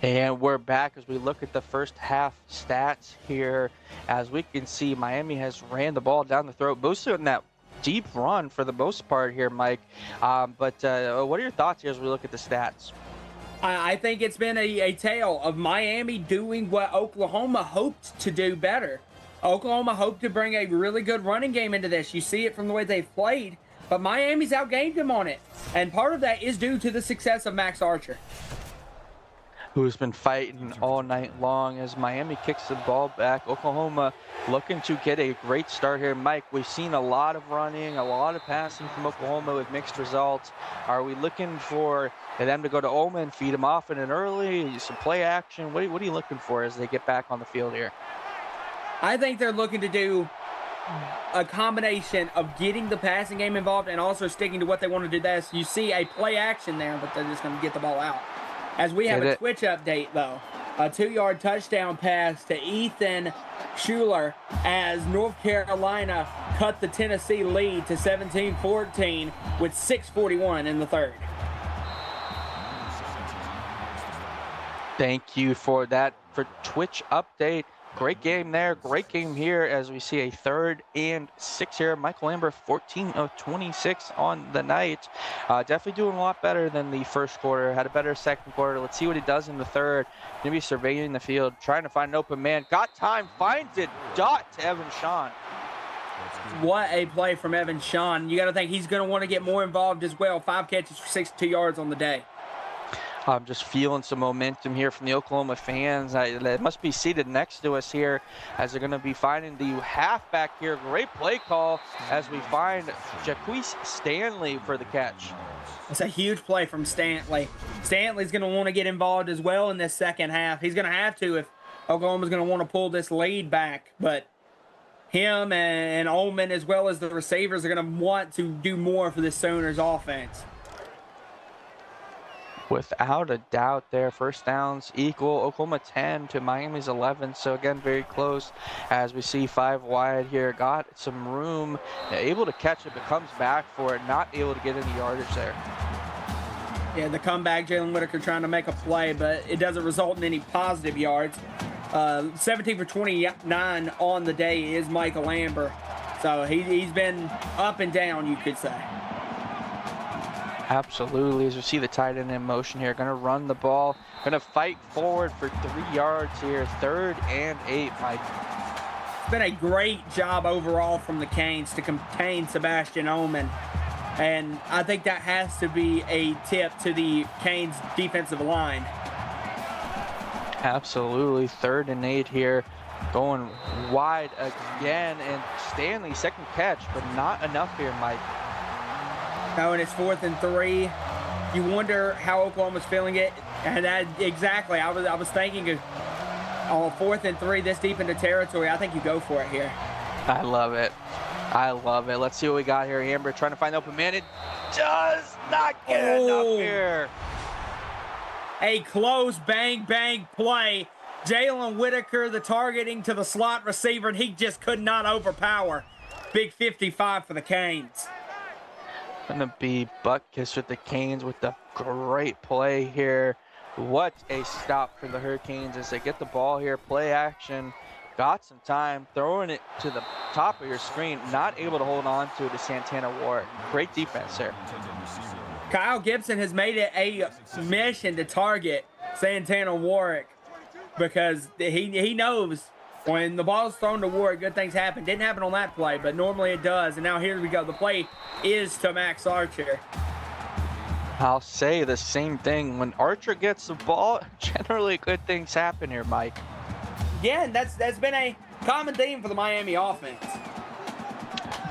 And we're back as we look at the first half stats here. As we can see, Miami has ran the ball down the throat, mostly on that deep run for the most part here, Mike. But what are your thoughts here as we look at the stats? I think it's been a tale of Miami doing what Oklahoma hoped to do better. Oklahoma hoped to bring a really good running game into this. You see it from the way they've played, but Miami's outgained them on it. And part of that is due to the success of Max Archer, who's been fighting all night long as Miami kicks the ball back. Oklahoma looking to get a great start here. Mike, we've seen a lot of running, a lot of passing from Oklahoma with mixed results. Are we looking for them to go to Oman, feed them off in an early, some play action? What are you looking for as they get back on the field here? I think they're looking to do a combination of getting the passing game involved and also sticking to what they want to do best. You see a play action there, but they're just going to get the ball out. As we have a Twitch update, though, a 2-yard touchdown pass to Ethan Schuler as North Carolina cut the Tennessee lead to 17-14 with 6:41 in the third. Thank you for that Twitch update. Great game there. Great game here as we see a 3rd and 6 here. Michael Lambert, 14 of 26 on the night. Definitely doing a lot better than the first quarter. Had a better second quarter. Let's see what he does in the third. Going to be surveying the field, trying to find an open man. Got time, finds it. Dot to Evan Sean. What a play from Evan Sean. You got to think he's going to want to get more involved as well. 5 catches for 62 yards on the day. I'm just feeling some momentum here from the Oklahoma fans. They must be seated next to us here as they're going to be finding the halfback here. Great play call as we find Jaquise Stanley for the catch. It's a huge play from Stanley. Stanley's going to want to get involved as well in this second half. He's going to have to if Oklahoma's going to want to pull this lead back. But him and Ullman as well as the receivers are going to want to do more for the Sooners offense. Without a doubt there, first downs equal. Oklahoma 10 to Miami's 11. So again, very close as we see 5 wide here. Got some room, able to catch it, but comes back for it. Not able to get any yardage there. Yeah, the comeback, Jalen Whitaker trying to make a play, but it doesn't result in any positive yards. 17 for 29 on the day is Michael Lambert. So he's been up and down, you could say. Absolutely, as we see the tight end in motion here, gonna run the ball, gonna fight forward for 3 yards here, 3rd and 8, Mike. It's been a great job overall from the Canes to contain Sebastian Oman. And I think that has to be a tip to the Canes defensive line. Absolutely, 3rd and 8 here, going wide again, and Stanley, 2nd catch, but not enough here, Mike. Now, and it's 4th and 3. You wonder how Oklahoma's feeling it, and that exactly. I was thinking of 4th and 3 this deep into territory. I think you go for it here. I love it. I love it. Let's see what we got here. Amber trying to find open man. It does not get enough here. A close bang play. Jalen Whitaker, the targeting to the slot receiver, and he just could not overpower. Big 55 for the Canes. Gonna be Butkus with the Canes with the great play here. What a stop for the Hurricanes as they get the ball here. Play action. Got some time, throwing it to the top of your screen, not able to hold on to it to Santana Ward. Great defense there. Kyle Gibson has made it a mission to target Santana Warwick because he knows when the ball's thrown to Warwick, good things happen. Didn't happen on that play, but normally it does. And now here we go. The play is to Max Archer. I'll say the same thing. When Archer gets the ball, generally good things happen here, Mike. Yeah, and that's been a common theme for the Miami offense.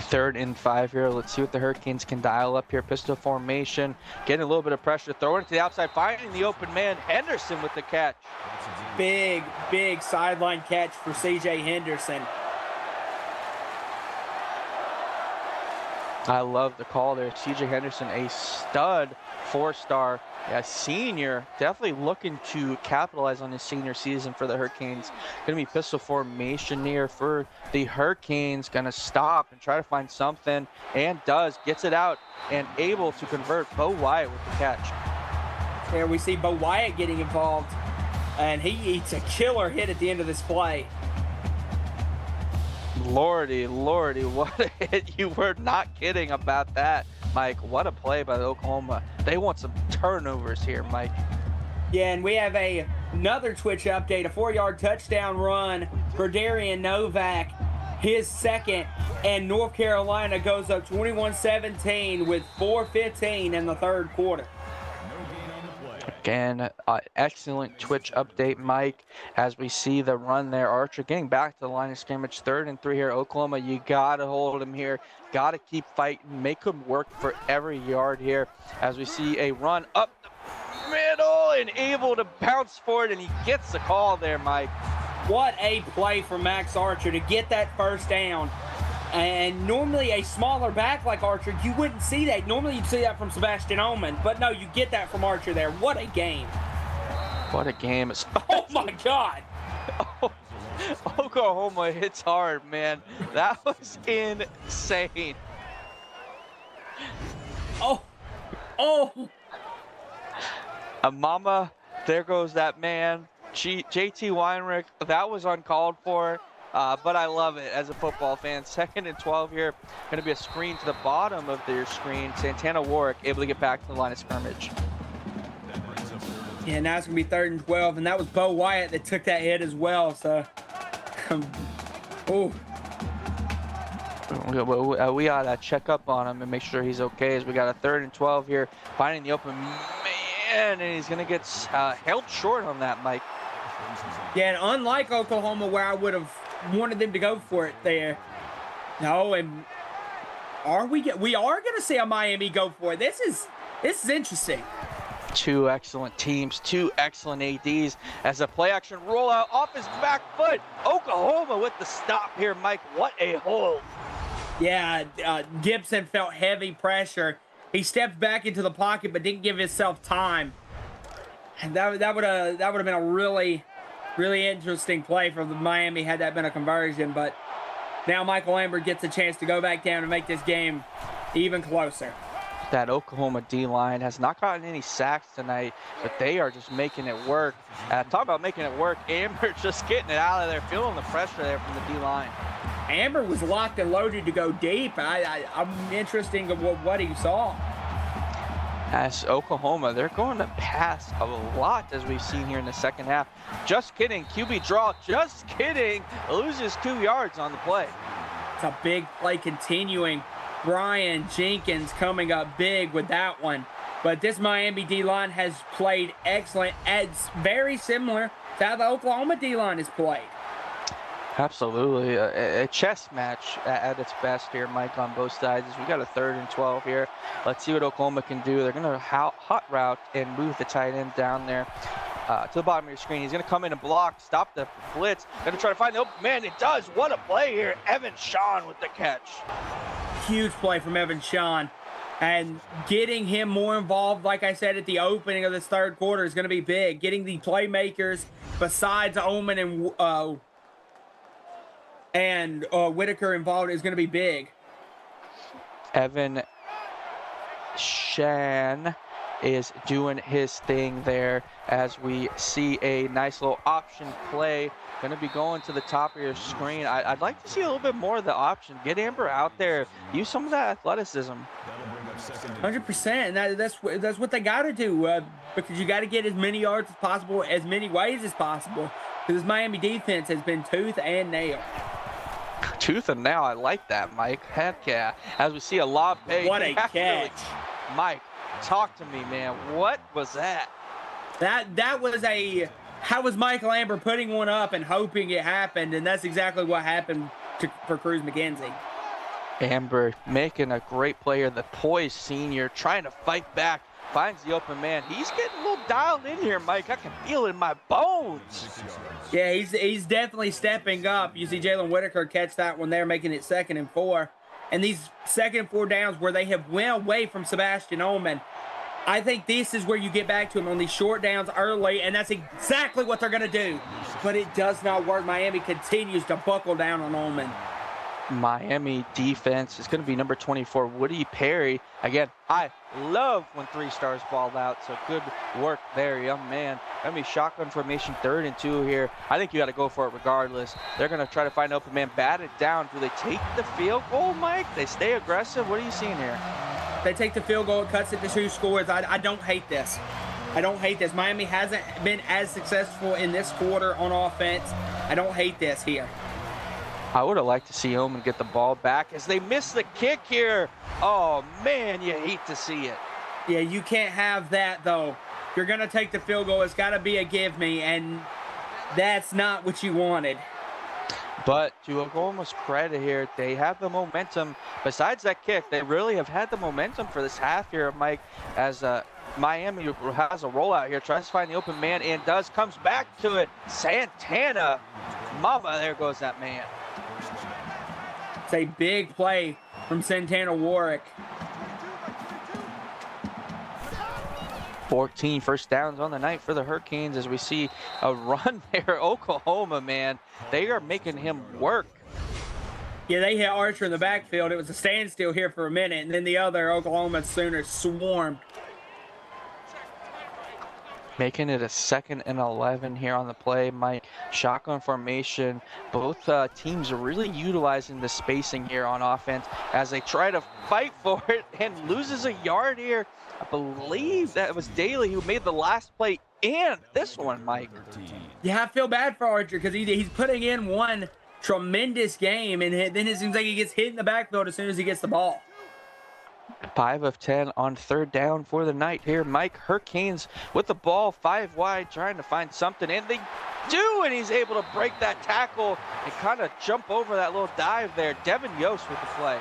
3rd and 5 here. Let's see what the Hurricanes can dial up here. Pistol formation, getting a little bit of pressure, throwing it to the outside, finding the open man. Henderson with the catch. Big sideline catch for C.J. Henderson. I love the call there. C.J. Henderson, a stud 4-star. Yeah, senior, definitely looking to capitalize on his senior season for the Hurricanes. Gonna be pistol formation here for the Hurricanes. Gonna stop and try to find something, and does. Gets it out and able to convert. Bo Wyatt with the catch. There we see Bo Wyatt getting involved, and he eats a killer hit at the end of this play. Lordy, what a hit. You were not kidding about that, Mike. What a play by Oklahoma. They want some turnovers here, Mike. Yeah, and we have another Twitch update, a 4-yard touchdown run for Darian Novak, his 2nd, and North Carolina goes up 21-17 with 4:15 in the 3rd quarter. Again, excellent Twitch update, Mike, as we see the run there. Archer getting back to the line of scrimmage. 3rd and 3 here. Oklahoma, you got to hold him here. Got to keep fighting. Make him work for every yard here as we see a run up the middle and able to bounce forward, and he gets the call there, Mike. What a play for Max Archer to get that 1st down. And normally a smaller back like Archer, you wouldn't see that. Normally you'd see that from Sebastian Oman, but no, you get that from Archer there. What a game. What a game. Oh my God. Oh, Oklahoma hits hard, man. That was insane. Oh. Mama, there goes that man. JT Weinrich, that was uncalled for. But I love it as a football fan. 2nd and 12 here. Going to be a screen to the bottom of their screen. Santana Warwick able to get back to the line of scrimmage. Yeah, now it's going to be 3rd and 12, and that was Bo Wyatt that took that hit as well. So, we got to check up on him and make sure he's okay as we got a 3rd and 12 here. Finding the open man, and he's going to get held short on that, Mike. Yeah, and unlike Oklahoma, where I would have wanted them to go for it there. No, and we are going to see a Miami go for it. This is interesting. 2 excellent teams, 2 excellent ADs as a play action rollout off his back foot. Oklahoma with the stop here, Mike. What a hold. Yeah, Gibson felt heavy pressure. He stepped back into the pocket but didn't give himself time. And that would have been a really interesting play for the Miami had that been a conversion, but now Michael Lambert gets a chance to go back down and make this game even closer. That Oklahoma D-line has not gotten any sacks tonight, but they are just making it work. Talk about making it work. Amber just getting it out of there, feeling the pressure there from the D-line. Amber was locked and loaded to go deep. I'm interested in what he saw. As Oklahoma, they're going to pass a lot as we've seen here in the second half. Just kidding, QB draw, just kidding, loses 2 yards on the play. It's a big play continuing. Brian Jenkins coming up big with that one. But this Miami D-line has played excellent. It's very similar to how the Oklahoma D-line has played. Absolutely, a chess match at its best here, Mike, on both sides. We got a 3rd and 12 here. Let's see what Oklahoma can do. They're going to hot route and move the tight end down there to the bottom of your screen. He's going to come in and block, stop the blitz. Going to try to find the open man. It does. What a play here. Evan Sean with the catch. Huge play from Evan Sean. And getting him more involved, like I said at the opening of this 3rd quarter, is going to be big. Getting the playmakers besides Oman and Whitaker involved is going to be big. Evan Shan is doing his thing there as we see a nice little option play. Going to be going to the top of your screen. I'd like to see a little bit more of the option. Get Amber out there. Use some of that athleticism. 100%, and that's what they got to do because you got to get as many yards as possible, as many ways as possible. Because this Miami defense has been tooth and nail. Tooth and nail, I like that, Mike. Heck yeah. As we see a lob pay. What a catch. Mike, talk to me, man. What was that? That was how was Mike Lambert putting one up and hoping it happened, and that's exactly what happened for Cruz McKenzie. Amber making a great player, the poised senior, trying to fight back, finds the open man. He's getting a little dialed in here, Mike. I can feel it in my bones. Yeah, he's definitely stepping up. You see Jalen Whitaker catch that one there, making it 2nd and 4. And these 2nd and 4 downs where they have went away from Sebastian Ullman, I think this is where you get back to him on these short downs early, and that's exactly what they're going to do. But it does not work. Miami continues to buckle down on Ullman. Miami defense is going to be number 24, Woody Perry. Again, I love when 3 stars balled out, so good work there, young man. Going to be shotgun formation, 3rd and 2 here. I think you got to go for it regardless. They're going to try to find open man, bat it down. Do they take the field goal, Mike? They stay aggressive? What are you seeing here? They take the field goal, it cuts it to 2 scores. I don't hate this. I don't hate this. Miami hasn't been as successful in this quarter on offense. I don't hate this here. I would have liked to see Oman get the ball back as they miss the kick here. Oh, man, you hate to see it. Yeah, you can't have that, though. If you're going to take the field goal, it's got to be a give me, and that's not what you wanted. But to Oklahoma's credit here, they have the momentum. Besides that kick, they really have had the momentum for this half here, Mike, as Miami has a rollout here, tries to find the open man and comes back to it. Santana, mama, there goes that man. It's a big play from Santana Warwick. 14 first downs on the night for the Hurricanes as we see a run there. Oklahoma, man, they are making him work. Yeah, they hit Archer in the backfield. It was a standstill here for a minute, and then the other Oklahoma Sooners swarmed. Making it a 2nd and 11 here on the play. Mike, shotgun formation. Both teams are really utilizing the spacing here on offense as they try to fight for it and loses a yard here. I believe that was Daly who made the last play and this one, Mike. Yeah, I feel bad for Archer because he's putting in one tremendous game, and then it seems like he gets hit in the backfield as soon as he gets the ball. 5 of 10 on 3rd down for the night here. Mike, Hurricanes with the ball 5 wide, trying to find something, and they do, and he's able to break that tackle and kind of jump over that little dive there. Devin Yost with the play.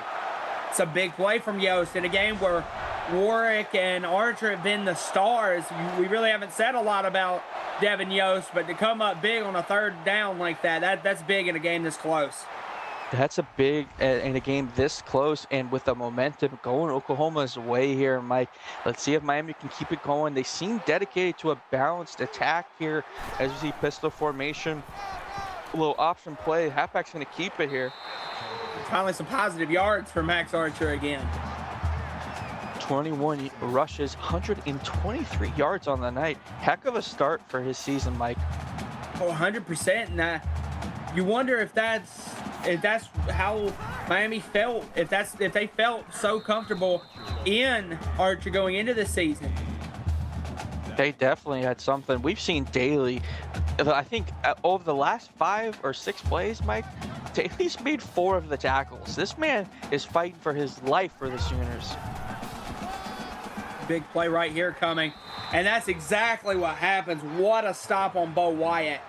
It's a big play from Yost in a game where Warwick and Archer have been the stars. We really haven't said a lot about Devin Yost, but to come up big on a 3rd down like that's big in a game this close. That's a big in a game this close and with the momentum going Oklahoma's way here, Mike. Let's see if Miami can keep it going. They seem dedicated to a balanced attack here as you see pistol formation. A little option play. Halfback's going to keep it here. Finally some positive yards for Max Archer again. 21 rushes, 123 yards on the night. Heck of a start for his season, Mike. Oh, 100%. And you wonder if that's if that's how Miami felt, if they felt so comfortable in Archer going into the season. They definitely had something. We've seen Daly, I think over the last 5 or 6 plays, Mike, Daly's made 4 of the tackles. This man is fighting for his life for the Sooners. Big play right here coming. And that's exactly what happens. What a stop on Bo Wyatt.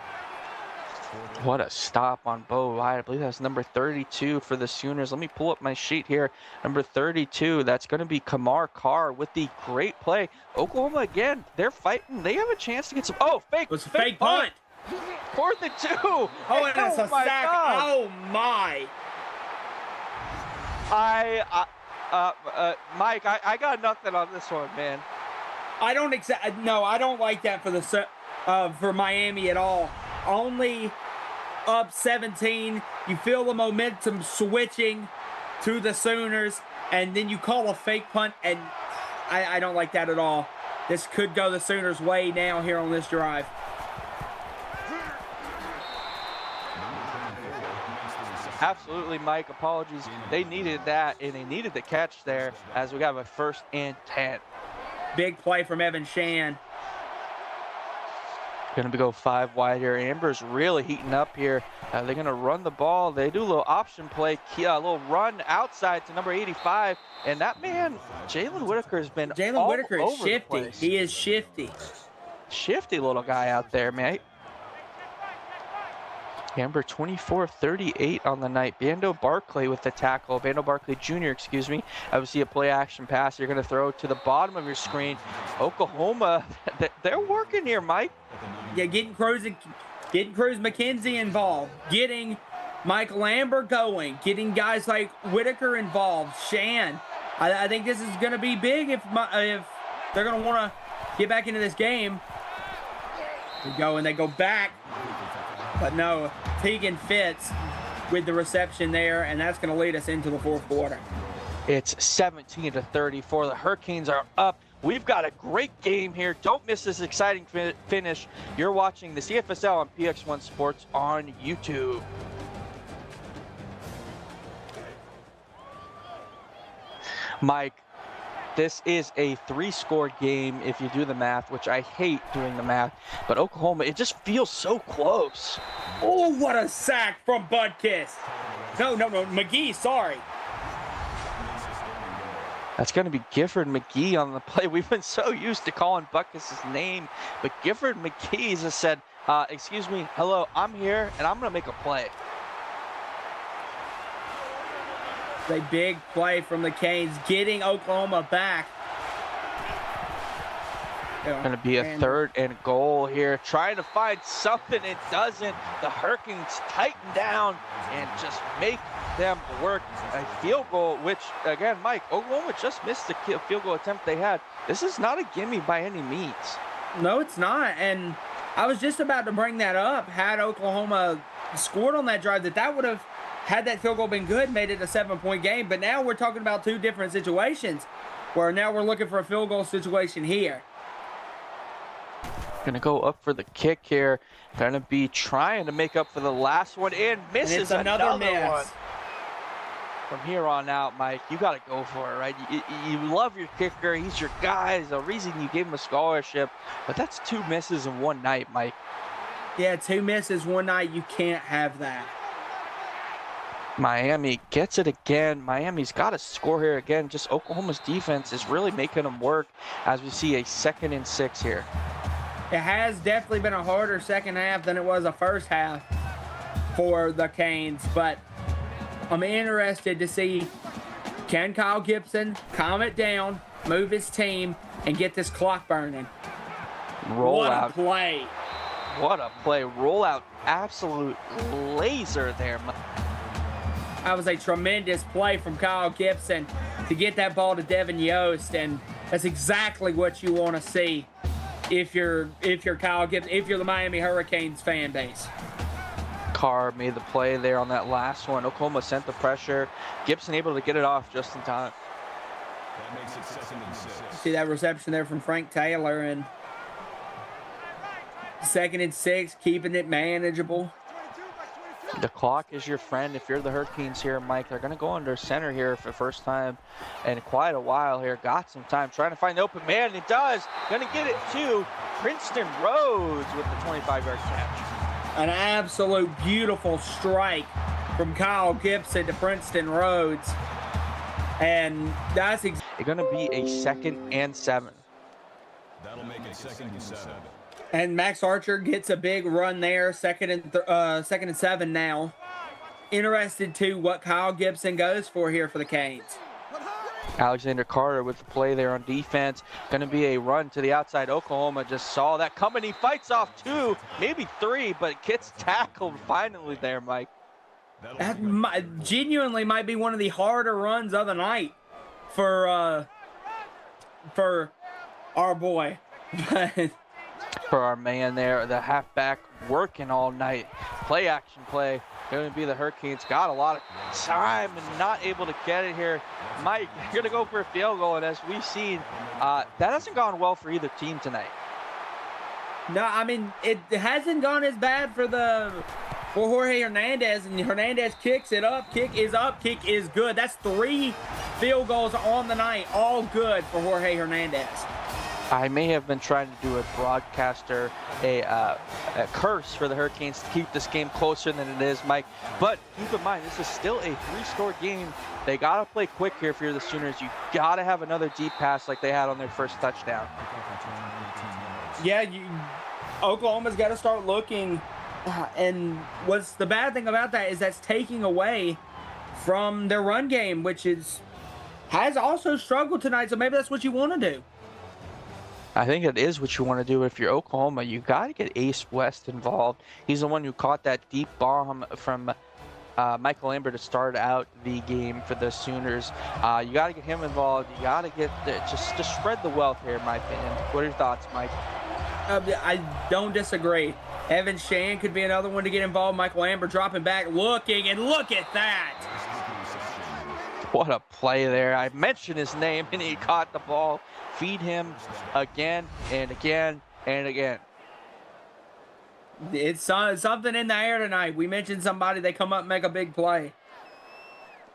What a stop on Bo Wyatt. I believe that's number 32 for the Sooners. Let me pull up my sheet here. Number 32, that's going to be Kamar Carr with the great play. Oklahoma, again, they're fighting. They have a chance to get some. Oh, fake. It was a fake punt. 4th and 2. Oh, and it's a sack. God. Oh, my. Mike, I got nothing on this one, man. I don't like that for Miami at all. Only up 17. You feel the momentum switching to the Sooners, and then you call a fake punt, and I don't like that at all. This could go the Sooners' way now here on this drive. Absolutely, Mike. Apologies. They needed that, and they needed the catch there as we got a 1st and 10. Big play from Evan Shan. Going to go 5 wide here. Amber's really heating up here. They're going to run the ball. They do a little option play, a little run outside to number 85. And that man, Jalen Whitaker, has been Jalen Whitaker is shifty. He is shifty. Shifty little guy out there, mate. Amber 24-38 on the night. Bando Barkley with the tackle. Bando Barkley Jr., excuse me. Obviously a play action pass. You're going to throw to the bottom of your screen. Oklahoma, they're working here, Mike. Yeah, getting Cruz McKenzie involved. Getting Michael Amber going. Getting guys like Whitaker involved. Shan. I think this is going to be big if they're going to want to get back into this game. They go back. But no, Tegan Fitz with the reception there, and that's going to lead us into the 4th quarter. It's 17-34. The Hurricanes are up. We've got a great game here. Don't miss this exciting finish. You're watching the CFSL on PX1 Sports on YouTube. Mike, this is a 3-score game if you do the math, which I hate doing the math. But Oklahoma, it just feels so close. Oh, what a sack from Budkiss. No, McGee, sorry. That's going to be Gifford McGee on the play. We've been so used to calling Butkus' name, but Gifford McGee has said, excuse me, hello, I'm here, and I'm going to make a play. A big play from the Canes, getting Oklahoma back. Going to be a 3rd and goal here. Trying to find something, it doesn't. The Hurricanes tighten down and just make them work. A field goal, which, again, Mike, Oklahoma just missed the field goal attempt they had. This is not a gimme by any means. No, it's not. And I was just about to bring that up. Had Oklahoma scored on that drive, that would have, had that field goal been good, made it a 7-point game. But now we're talking about 2 different situations, where now we're looking for a field goal situation here. Going to go up for the kick here. Going to be trying to make up for the last one and misses and another miss. One. From here on out, Mike, you got to go for it, right? You love your kicker. He's your guy. He's the reason you gave him a scholarship. But that's 2 misses in one night, Mike. Yeah, 2 misses one night. You can't have that. Miami gets it again. Miami's got to score here again. Just Oklahoma's defense is really making them work as we see a 2nd and 6 here. It has definitely been a harder second half than it was a first half for the Canes, but I'm interested to see, can Kyle Gibson calm it down, move his team, and get this clock burning? Roll out. What a play. What a play. Roll out. Absolute laser there. That was a tremendous play from Kyle Gibson to get that ball to Devin Yost, and that's exactly what you want to see if you're Kyle Gibson, if you're the Miami Hurricanes fan base. Carr made the play there on that last one. Oklahoma sent the pressure. Gibson able to get it off just in time. That makes it 2nd and 6. See that reception there from Frank Taylor, and 2nd and 6, keeping it manageable. The clock is your friend. If you're the Hurricanes here, Mike, they're going to go under center here for the first time in quite a while here. Got some time trying to find the open man. It does. Going to get it to Princeton Rhodes with the 25-yard catch. An absolute beautiful strike from Kyle Gibson to Princeton Rhodes. And that's It's going to be a 2nd and 7. That'll make it 2nd and 7. And Max Archer gets a big run there, 2nd and 7 now. Interested to what Kyle Gibson goes for here for the Canes. Alexander Carter with the play there on defense. Going to be a run to the outside. Oklahoma just saw that coming. He fights off 2, maybe 3, but gets tackled finally there, Mike. That genuinely might be one of the harder runs of the night for our boy. For our man there, the halfback working all night. Play action play. Going to be the Hurricanes. Got a lot of time and not able to get it here. Mike, you're going to go for a field goal, and as we've seen, that hasn't gone well for either team tonight. No, I mean, it hasn't gone as bad for Jorge Hernandez, and Hernandez kicks it up. Kick is up. Kick is good. That's 3 field goals on the night, all good for Jorge Hernandez. I may have been trying to do a broadcaster, a curse for the Hurricanes to keep this game closer than it is, Mike. But keep in mind, this is still a 3-score game. They got to play quick here if you're the Sooners. You got to have another deep pass like they had on their first touchdown. Yeah, Oklahoma's got to start looking. And what's the bad thing about that is that's taking away from their run game, which has also struggled tonight. So maybe that's what you want to do. I think it is what you want to do. If you're Oklahoma, you got to get Ace West involved. He's the one who caught that deep bomb from Michael Amber to start out the game for the Sooners. You got to get him involved. You got to get just to spread the wealth here, in my opinion. What are your thoughts, Mike? I don't disagree. Evan Shan could be another one to get involved. Michael Amber dropping back, looking, and look at that. What a play there. I mentioned his name, and he caught the ball. Feed him again and again and again. It's something in the air tonight. We mentioned somebody, they come up and make a big play.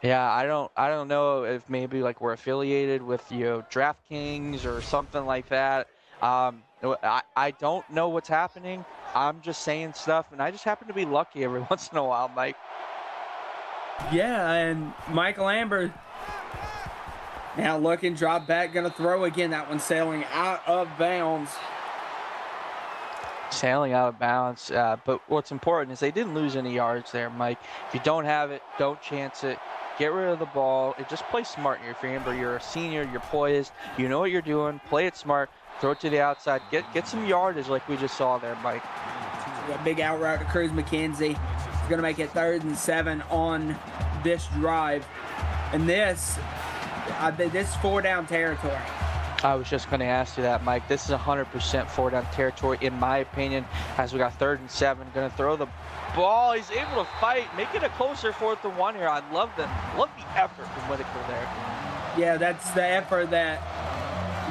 Yeah, I don't know if maybe like we're affiliated with, DraftKings or something like that. I don't know what's happening. I'm just saying stuff, and I just happen to be lucky every once in a while, Mike. Yeah, and Michael Amber now looking, drop back, gonna throw again. That one sailing out of bounds. Sailing out of bounds, but what's important is they didn't lose any yards there, Mike. If you don't have it, don't chance it. Get rid of the ball and just play smart here. If you're a senior, you're poised, you know what you're doing. Play it smart. Throw it to the outside. Get some yardage like we just saw there, Mike. A big out route to Cruz McKenzie. It's going to make it 3rd and 7 on this drive. And this is 4-down territory. I was just going to ask you that, Mike. This is 100% 4-down territory, in my opinion, as we got 3rd and 7. Going to throw the ball. He's able to fight, make it a closer 4th and 1 here. I love the effort from Whitaker there. Yeah, that's the effort that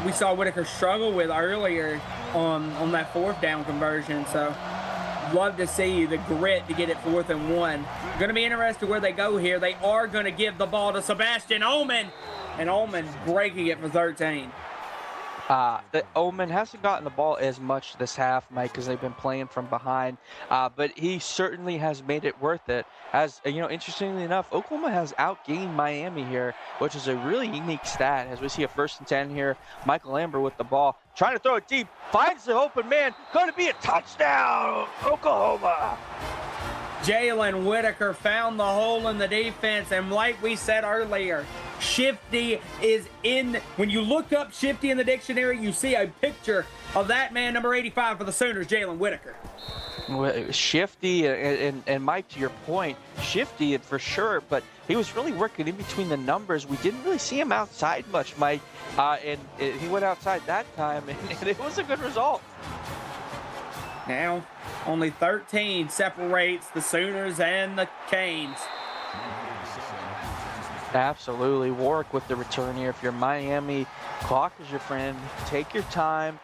we saw Whitaker struggle with earlier on that 4th down conversion. So love to see the grit to get it 4th and 1. Going to be interested where they go here. They are going to give the ball to Sebastian Ullman, and Ullman breaking it for 13. Ullman hasn't gotten the ball as much this half, Mike, because they've been playing from behind. But he certainly has made it worth it. As interestingly enough, Oklahoma has outgained Miami here, which is a really unique stat. As we see a 1st and 10 here, Michael Amber with the ball, trying to throw it deep, finds the open man, going to be a touchdown, Oklahoma. Jalen Whitaker found the hole in the defense, and like we said earlier, Shifty is in. When you look up Shifty in the dictionary, you see a picture of that man, number 85 for the Sooners, Jalen Whitaker. Shifty, and Mike, to your point, Shifty for sure, but he was really working in between the numbers. We didn't really see him outside much, Mike, and he went outside that time, and it was a good result. Now, only 13 separates the Sooners and the Canes. Absolutely. Warwick with the return here. If you're Miami, clock is your friend. Take your time.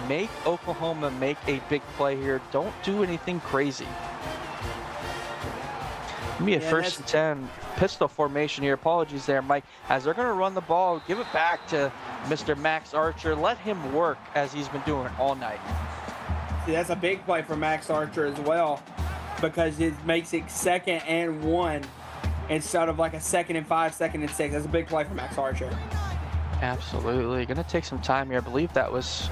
Make Oklahoma make a big play here. Don't do anything crazy. Give me a first and 10 pistol formation here. Apologies there, Mike. As they're going to run the ball, give it back to Mr. Max Archer. Let him work as he's been doing all night. See, that's a big play for Max Archer as well, because it makes it 2nd and 1 instead of like a 2nd and 5, 2nd and 6. That's a big play for Max Archer. Absolutely. Going to take some time here. I believe that was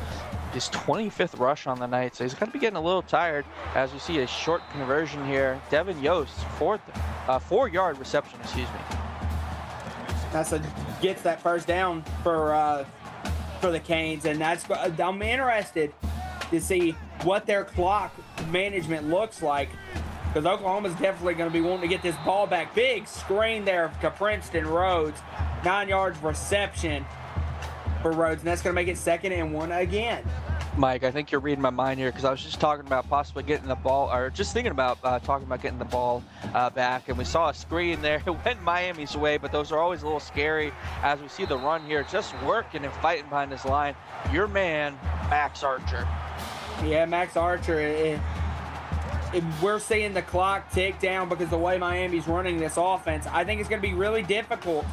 his 25th rush on the night, so he's going to be getting a little tired as we see a short conversion here. Devin Yost, 4-yard reception, excuse me. Gets that first down for the Canes, and I'm interested to see what their clock management looks like, because Oklahoma's definitely going to be wanting to get this ball back. Big screen there to Princeton Rhodes, 9 yards reception for Rhodes, and that's going to make it 2nd and 1 again. Mike, I think you're reading my mind here, because I was just talking about possibly getting the ball, or just thinking about talking about getting the ball back, and we saw a screen there. It went Miami's way, but those are always a little scary as we see the run here, just working and fighting behind this line. Your man, Max Archer. Yeah, Max Archer. We're seeing the clock tick down because the way Miami's running this offense. I think it's going to be really difficult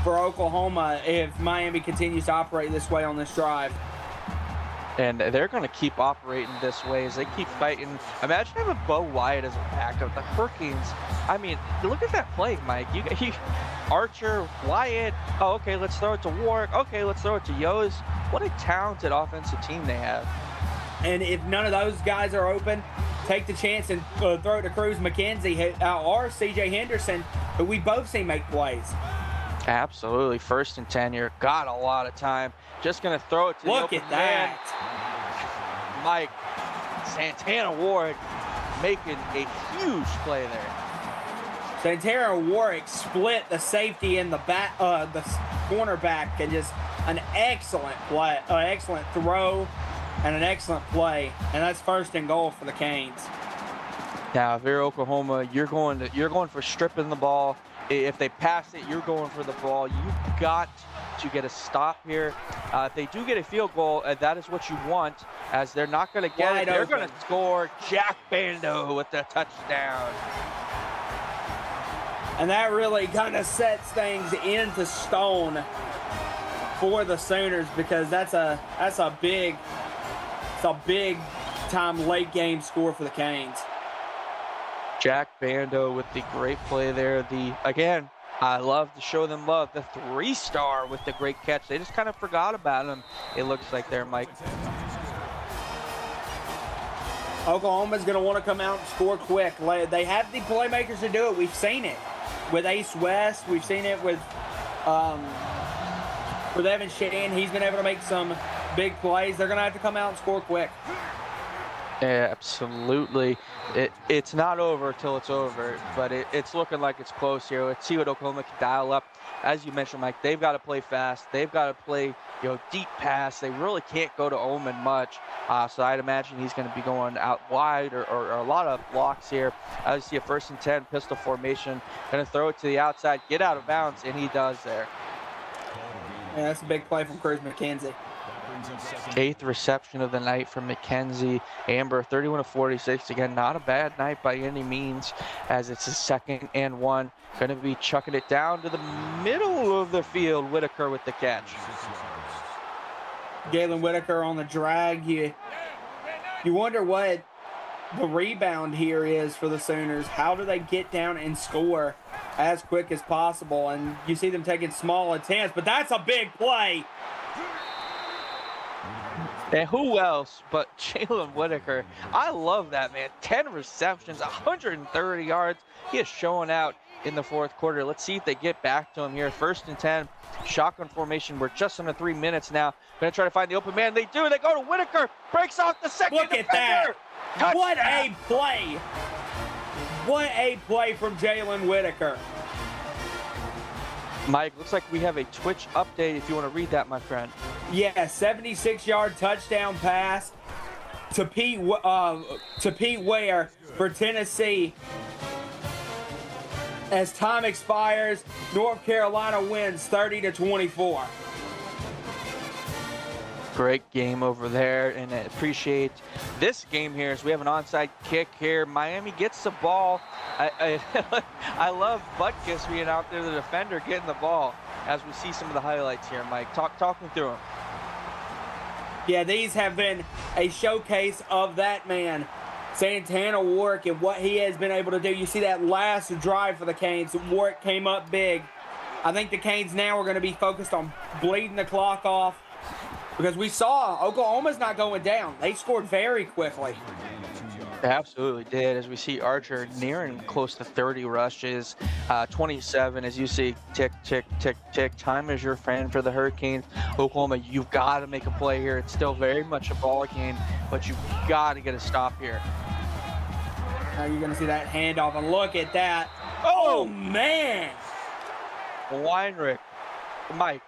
for Oklahoma if Miami continues to operate this way on this drive. And they're going to keep operating this way as they keep fighting. Imagine having Bo Wyatt as a backup. The Hurricanes, I mean, look at that play, Mike. Archer, Wyatt, oh, okay, let's throw it to Warwick. Okay, let's throw it to Yost. What a talented offensive team they have. And if none of those guys are open, take the chance and throw it to Cruz McKenzie or C.J. Henderson, who we both see make plays. Absolutely. 1st and 10 here. Got a lot of time. Just going to throw it to the open man. Mike, Santana Ward making a huge play there. Santana Warwick split the safety and the cornerback, and just an excellent play, excellent throw, and an excellent play. And that's 1st and goal for the Canes. Now, if you're Oklahoma, you're going for stripping the ball. If they pass it, you're going for the ball. You've got to get a stop here. If they do get a field goal, that is what you want, as they're not going to get it. They're going to score. Jack Bando with the touchdown. And that really kind of sets things into stone for the Sooners, because that's a big time late game score for the Canes. Jack Bando with the great play there. Again, I love to show them love. The 3-star with the great catch. They just kind of forgot about him, it looks like there, Mike. Oklahoma's going to want to come out and score quick. They have the playmakers to do it. We've seen it with Ace West. We've seen it with Evan Shan. He's been able to make some big plays. They're going to have to come out and score quick. Yeah, absolutely. It's not over till it's over, but it's looking like it's close here. Let's see what Oklahoma can dial up. As you mentioned, Mike, they've got to play fast. They've got to play, deep pass. They really can't go to Oman much. So I'd imagine he's going to be going out wide or a lot of blocks here. As you see a 1st and 10 pistol formation. Going to throw it to the outside, get out of bounds, and he does there. Yeah, that's a big play from Cruz McKenzie. 8th reception of the night from McKenzie. Amber, 31 of 46. Again, not a bad night by any means, as it's a 2nd and 1. Going to be chucking it down to the middle of the field. Whitaker with the catch. Galen Whitaker on the drag. You wonder what the rebound here is for the Sooners. How do they get down and score as quick as possible? And you see them taking small attempts, but that's a big play. And who else but Jalen Whitaker? I love that, man. 10 receptions, 130 yards. He is showing out in the 4th quarter. Let's see if they get back to him here. 1st and 10, shotgun formation. We're just under 3 minutes now. Going to try to find the open man. They do. They go to Whitaker. Breaks off the second defender. Look at that. Touchdown. What a play. What a play from Jalen Whitaker. Mike, looks like we have a Twitch update if you want to read that, my friend. Yeah, 76-yard touchdown pass to Pete Ware for Tennessee. As time expires, North Carolina wins 30-24. Great game over there, and I appreciate this game here as we have an onside kick here. Miami gets the ball. I love Butkus being out there, the defender getting the ball, as we see some of the highlights here. Mike, talk me through them. Yeah, these have been a showcase of that man, Santana Warwick, and what he has been able to do. You see that last drive for the Canes. Warwick came up big. I think the Canes now are going to be focused on bleeding the clock off, because we saw Oklahoma's not going down. They scored very quickly. They absolutely did, as we see Archer nearing close to 30 rushes, 27, as you see, tick, tick, tick, tick. Time is your friend for the Hurricanes. Oklahoma, you've got to make a play here. It's still very much a ball game, but you've got to get a stop here. Now you're going to see that handoff, and look at that. Oh, man. Weinrich, Mike,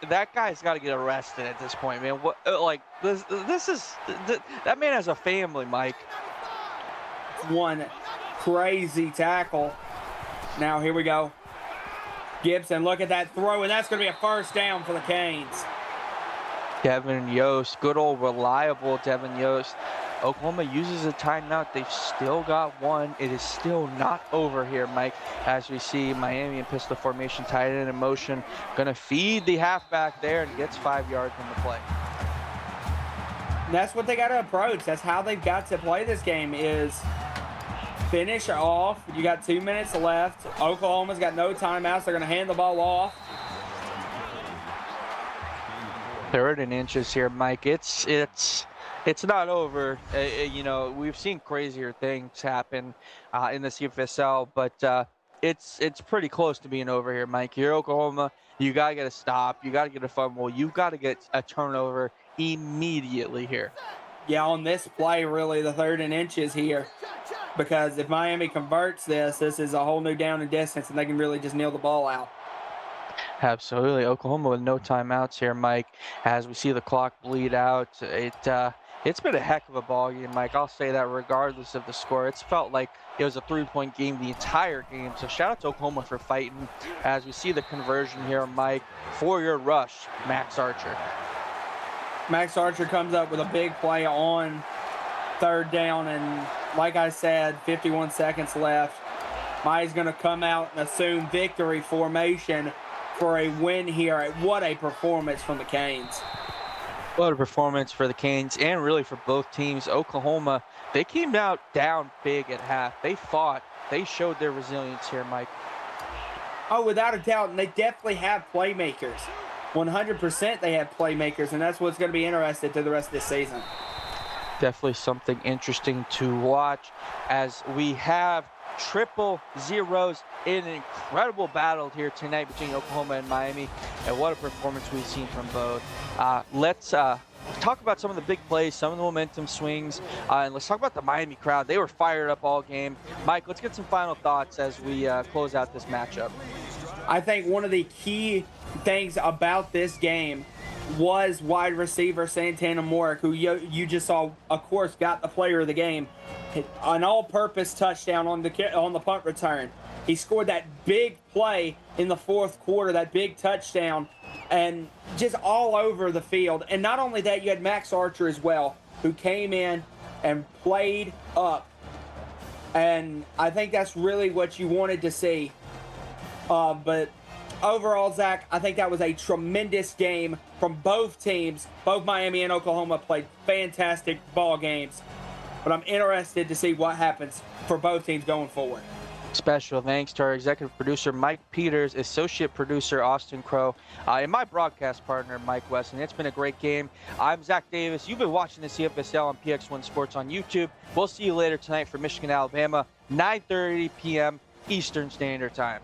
that guy's got to get arrested at this point, man. What, like, this is, that man has a family, Mike. One crazy tackle. Now here we go. Gibson, look at that throw, and that's going to be a first down for the Canes. Devin Yost, good old reliable Devin Yost. Oklahoma uses a timeout. They've still got one. It is still not over here, Mike, as we see Miami in pistol formation, tight end in motion. Going to feed the halfback there, and gets 5 yards on the play. And that's what they got to approach. That's how they've got to play this game, is finish off. You got 2 minutes left. Oklahoma's got no timeouts. They're going to hand the ball off. 3rd and inches here, Mike. It's not over. You know, we've seen crazier things happen in the CFSL, but it's pretty close to being over here, Mike. You're Oklahoma. You got to get a stop. You got to get a fumble. You've got to get a turnover immediately here. Yeah, on this play, really, the 3rd and inches here. Because if Miami converts this is a whole new down and distance, and they can really just kneel the ball out. Absolutely. Oklahoma with no timeouts here, Mike, as we see the clock bleed out. It's been a heck of a ball game, Mike. I'll say that regardless of the score. It's felt like it was a 3-point game the entire game. So shout out to Oklahoma for fighting, as we see the conversion here, Mike, for your rush, Max Archer. Max Archer comes up with a big play on 3rd down, and like I said, 51 seconds left. Miami's going to come out and assume victory formation for a win here. What a performance from the Canes. What a performance for the Canes, and really for both teams. Oklahoma, they came out down big at half. They fought. They showed their resilience here, Mike. Oh, without a doubt, and they definitely have playmakers. 100% they have playmakers, and that's what's going to be interesting to the rest of this season. Definitely something interesting to watch, as we have triple zeros in an incredible battle here tonight between Oklahoma and Miami, and what a performance we've seen from both. Let's talk about some of the big plays, some of the momentum swings, and let's talk about the Miami crowd. They were fired up all game. Mike, let's get some final thoughts as we close out this matchup. I think one of the key things about this game was wide receiver Santana Warwick, who you just saw, of course, got the player of the game. An all-purpose touchdown on the punt return. He scored that big play in the 4th quarter, that big touchdown, and just all over the field. And not only that, you had Max Archer as well, who came in and played up. And I think that's really what you wanted to see. But overall, Zach, I think that was a tremendous game from both teams. Both Miami and Oklahoma played fantastic ball games. But I'm interested to see what happens for both teams going forward. Special thanks to our executive producer, Mike Peters, associate producer, Austin Crow, and my broadcast partner, Mike Weston. It's been a great game. I'm Zach Davis. You've been watching the CFSL on PX1 Sports on YouTube. We'll see you later tonight for Michigan, Alabama, 9:30 p.m. Eastern Standard Time.